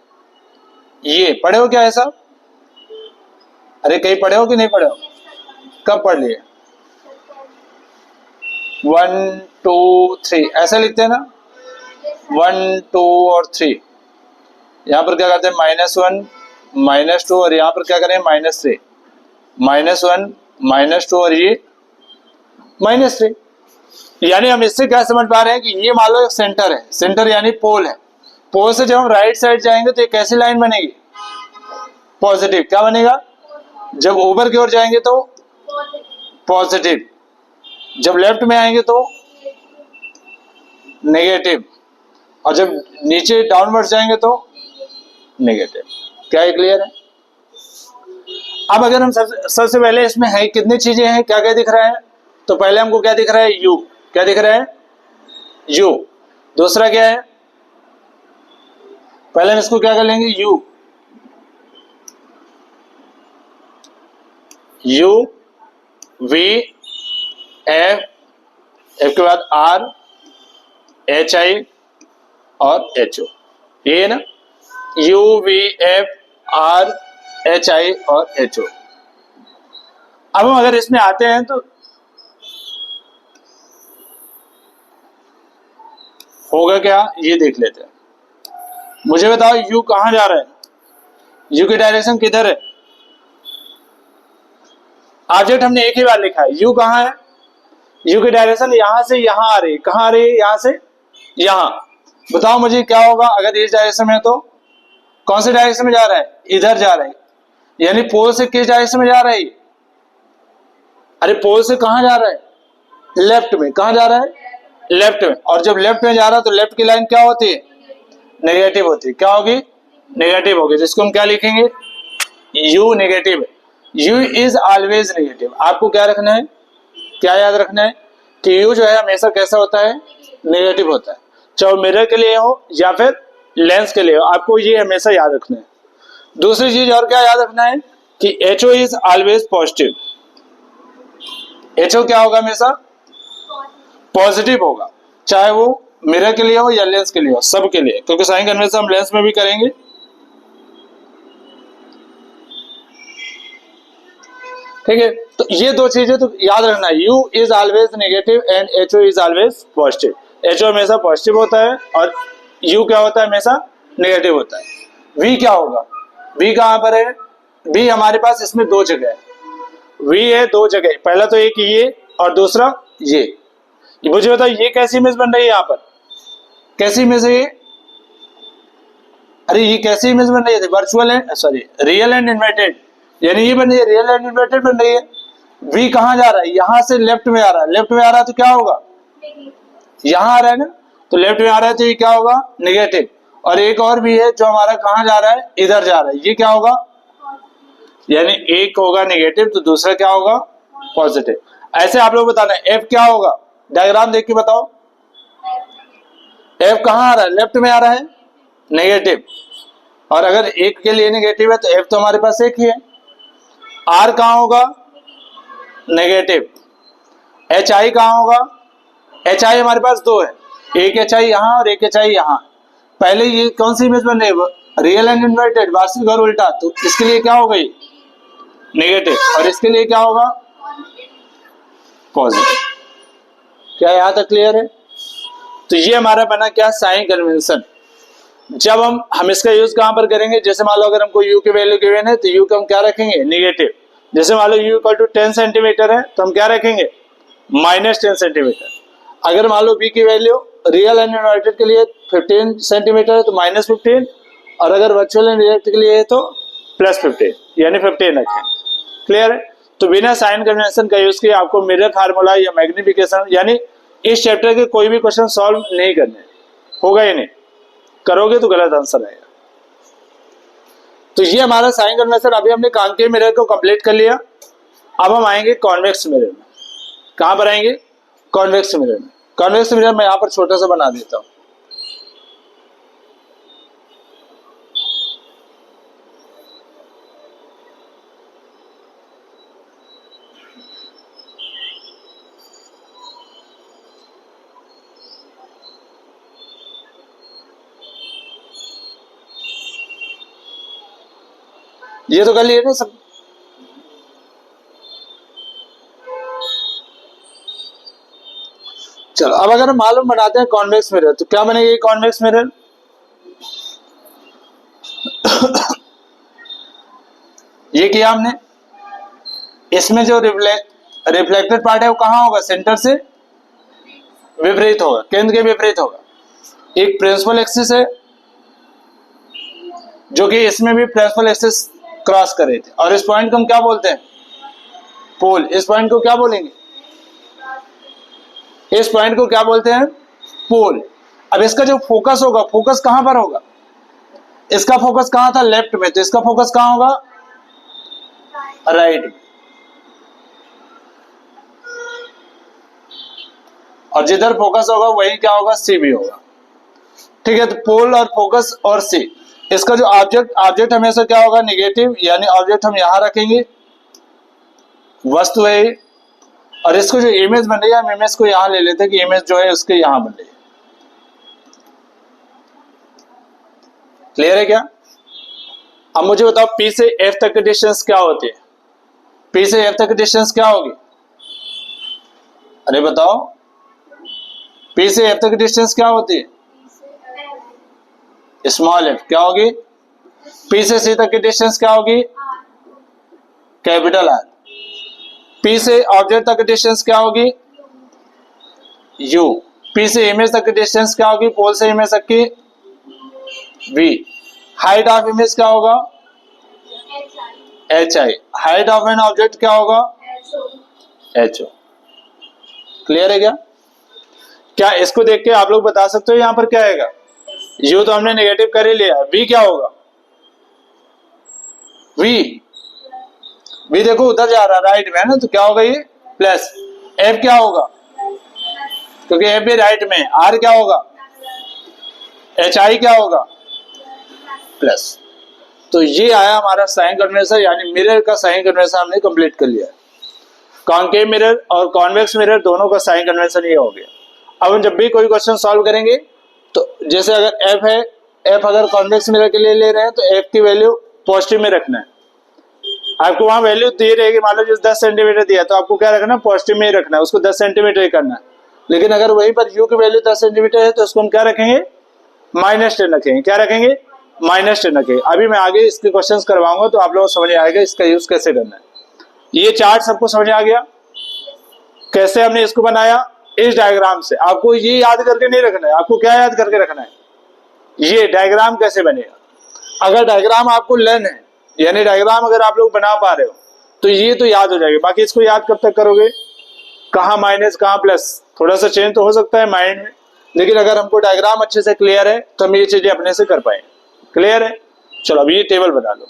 ये पढ़े हो क्या ऐसा? अरे कहीं पढ़े हो कि नहीं पढ़े हो? कब पढ़ लिए? 1 2 3 ऐसा लिखते हैं ना, 1 2 और 3। यहाँ पर क्या करते हैं, -1 -2, और यहाँ पर क्या करें, -3, -1 -2, और ये -3। यानी हम इससे क्या समझ पा रहे हैं कि ये मान लो एक सेंटर है, सेंटर यानी पोल है। पोल से जब हम राइट साइड जाएंगे तो ये कैसी लाइन बनेगी, पॉजिटिव। क्या बनेगा, जब ऊपर की ओर जाएंगे तो पॉजिटिव, जब लेफ्ट में आएंगे तो नेगेटिव, और जब नीचे डाउनवर्ड जाएंगे तो नेगेटिव। क्या ये क्लियर है? अब अगर हम सबसे पहले इसमें है कितनी चीजें हैं, क्या क्या दिख रहा है, तो पहले हमको क्या दिख रहा है, U। क्या दिख रहा है, U। दूसरा क्या है, पहले हम इसको क्या कर लेंगे, U V F, F के बाद R HI और HO, ये है ना, U V F R HI और HO। अब हम अगर इसमें आते हैं तो होगा क्या, ये देख लेते हैं। मुझे बताओ U कहां जा रहा है, U की डायरेक्शन किधर है? ऑब्जेक्ट हमने एक ही बार लिखा है, U कहां है, U की डायरेक्शन यहां से यहां आ रही है। कहां आ रही है, यहां से यहां। बताओ मुझे क्या होगा अगर इस डायरेक्शन में है, तो कौन से डायरेक्शन में जा रहा है, इधर जा रहा है। यानी पोल से किस डायरेक्शन में जा रहा है, अरे पोल से कहां जा रहा है, लेफ्ट में। कहां जा रहा है, लेफ्ट में। और जब लेफ्ट में जा रहा है तो लेफ्ट की लाइन क्या होती है, नेगेटिव होती है। क्या होगी, नेगेटिव होगी। जिसको हम क्या लिखेंगे, U नेगेटिव है। U is always negative. आपको क्या रखना है, क्या याद रखना है कि U जो है हमेशा कैसा होता है, नेगेटिव होता है। चाहे मिरर के लिए हो या फिर लेंस के लिए हो, आपको ये हमेशा याद रखना है। दूसरी चीज और क्या याद रखना है कि HO is always positive. HO क्या होगा, हमेशा पॉजिटिव होगा, चाहे वो मिरर के लिए हो या लेंस के लिए हो, सब के लिए, क्योंकि साइन कन्वेंशन हम लेंस में भी करेंगे। ठीक है, तो ये दो चीजें तो याद रखना है, U is always negative and HO is always positive. HO हमेशा पॉजिटिव होता है और U क्या होता है, हमेशा नेगेटिव होता है। V क्या होगा, V कहां पर है, V हमारे पास इसमें दो जगह है, V है दो जगह, पहला तो एक ये और दूसरा ये। मुझे बताओ ये कैसी इमेज बन रही है यहाँ पर, कैसी इमेज है ये? अरे ये कैसी इमेज बन रही है? Virtual and sorry real and inverted, यानी ये बन रही है रियल एंड इन्वर्टेड बन रही है। V कहाँ जा रहा है? यहां से लेफ्ट में आ रहा है, लेफ्ट में आ रहा है तो क्या होगा? यहां आ रहा है ना, तो लेफ्ट में आ रहा है तो ये क्या होगा? नेगेटिव। और एक और भी है जो हमारा कहाँ जा रहा है? इधर जा रहा है, ये क्या होगा? यानी एक होगा नेगेटिव तो दूसरा क्या होगा? पॉजिटिव। ऐसे आप लोग बताना F क्या होगा, डायग्राम देख के बताओ। F कहाँ आ रहा है? लेफ्ट में आ रहा है, नेगेटिव। और अगर एक के लिए नेगेटिव है तो F तो हमारे पास एक ही है। R कहाँ होगा? नेगेटिव। HI कहाँ होगा? HI हमारे पास दो है, एक HI यहाँ और एक HI यहाँ। पहले ये कौन सी इमेज बन रही है? रियल एंड इन्वर्टेड, वास्तविक और उल्टा, तो इसके लिए क्या हो गई? नेगेटिव। और इसके लिए क्या होगा? पॉजिटिव। क्या यहां तक क्लियर है? तो ये हमारा बना क्या? Sign convention. जब हम इसका यूज कहां पर करेंगे? जैसे मान लो अगर हमको u की वैल्यू गिवन है तो u को हम क्या रखेंगे? नेगेटिव। जैसे मान लो u इक्वल टू 10 सेंटीमीटर है तो हम क्या रखेंगे? -10 सेंटीमीटर। अगर मान लो v की वैल्यू रियल एंड इन्वर्टेड के लिए 15 सेंटीमीटर है तो -15, और अगर वर्चुअल एंड रियल के लिए है तो +15, यानी 15 रखें। क्लियर है? तो बिना साइन कन्वेंशन का यूज किए आपको मिरर फार्मूला या मैग्निफिकेशन, यानी इस चैप्टर के कोई भी क्वेश्चन सॉल्व नहीं करने, होगा ही नहीं, करोगे तो गलत आंसर आएगा। तो ये हमारा साइन कन्वेंशन। अभी हमने कॉन्केव मिरर को कंप्लीट कर लिया। अब हम आएंगे कॉन्वेक्स मिरर में। कहां पर आएंगे? कॉन्वेक्स मिरर में। कॉन्वेक्स मिरर मैं यहां पर छोटा सा बना देता हूं। ये तो कर लिए ना सब। चलो अब अगर हम मालूम बनाते हैं कॉन्वेक्स मिरर, तो क्या बनेगा कॉन्वेक्स मिरर? ये किया हमने। इसमें जो रिफ्लेक्टेड पार्ट है वो कहां होगा? सेंटर से विपरीत होगा, केंद्र के विपरीत होगा। एक प्रिंसिपल एक्सिस है जो कि इसमें भी प्रिंसिपल एक्सिस क्रॉस कर रहे थे, और इस पॉइंट को हम क्या बोलते हैं? पोल। इस पॉइंट को क्या बोलेंगे? इस पॉइंट को क्या बोलते हैं? पोल। अब इसका जो फोकस होगा, फोकस कहां पर होगा? इसका फोकस कहां था? लेफ्ट में, तो इसका फोकस कहां होगा? राइट। और जिधर फोकस होगा वही क्या होगा? सी भी होगा। ठीक है, तो पोल और फोकस और सी। इसका जो ऑब्जेक्ट हमेशा क्या होगा? नेगेटिव, यानी ऑब्जेक्ट हम यहां रखेंगे, वस्तु है। और इसको जो इमेज बन रही है, हम इमेज को यहां ले लेते हैं कि इमेज जो है उसके यहां बन रही है। क्लियर है क्या? अब मुझे बताओ P से F तक की डिस्टेंस क्या होती है? P से F तक की डिस्टेंस क्या होगी? अरे बताओ, P से F तक की डिस्टेंस क्या होती है? Small f। क्या होगी? P से C तक की डिस्टेंस क्या होगी? Capital R। P से ऑब्जेक्ट तक की डिस्टेंस क्या होगी? U। P से इमेज तक की डिस्टेंस क्या होगी? पोल से इमेज तक की V। हाइट ऑफ इमेज क्या होगा? HI। Height of an object क्या होगा? HO। क्लियर है क्या? क्या इसको देख के आप लोग बता सकते हो यहां पर क्या आएगा? U तो हमने नेगेटिव कर ही लिया, V क्या होगा? V देखो उधर जा रहा है, राइट में है ना, तो क्या होगा? ये प्लस। F क्या होगा? क्योंकि F भी राइट में। R क्या होगा? HI क्या होगा? प्लस। तो ये आया हमारा साइन कन्वेंशन, यानी मिरर का साइन कन्वेंशन हमने कंप्लीट कर लिया। कॉन्केव मिरर और कॉन्वेक्स मिरर दोनों का साइन कन्वेंशन ये हो गया। अब हम जब भी कोई क्वेश्चन सॉल्व करेंगे तो जैसे अगर F है, F अगर कॉन्वेक्स मिरर के लिए ले रहे हैं तो F की वैल्यू पॉजिटिव में रखना है। आपको वहां वैल्यू दी रहेगी, मान लो जिस 10 सेंटीमीटर दिया तो आपको क्या रखना है? पॉजिटिव में ही रखना है, उसको 10 सेंटीमीटर ही करना है। लेकिन अगर वहीं पर U की वैल्यू 10 सेंटीमीटर है तो उसको हम क्या रखेंगे? -10 रखेंगे। क्या रखेंगे? माइनस टेन रखे। अभी मैं आगे इसके क्वेश्चंस करवाऊंगा तो आप लोगों को समझ आएगा इसका यूज कैसे करना है। ये चार्ट सबको समझ आ गया कैसे हमने इसको बनाया? इस डायग्राम से। आपको ये याद करके नहीं रखना है, आपको क्या याद करके रखना है? ये डायग्राम कैसे बनेगा। अगर डायग्राम आपको लर्न है, यानी डायग्राम अगर आप लोग बना पा रहे हो तो ये तो याद हो जाएगा। बाकी इसको याद कब तक करोगे? कहाँ माइनस कहाँ प्लस, थोड़ा सा चेंज तो हो सकता है माइंड में, लेकिन अगर हमको डायग्राम अच्छे से क्लियर है तो हम ये चीजें अपने से कर पाएंगे। क्लियर है? चलो अब ये टेबल बना लो।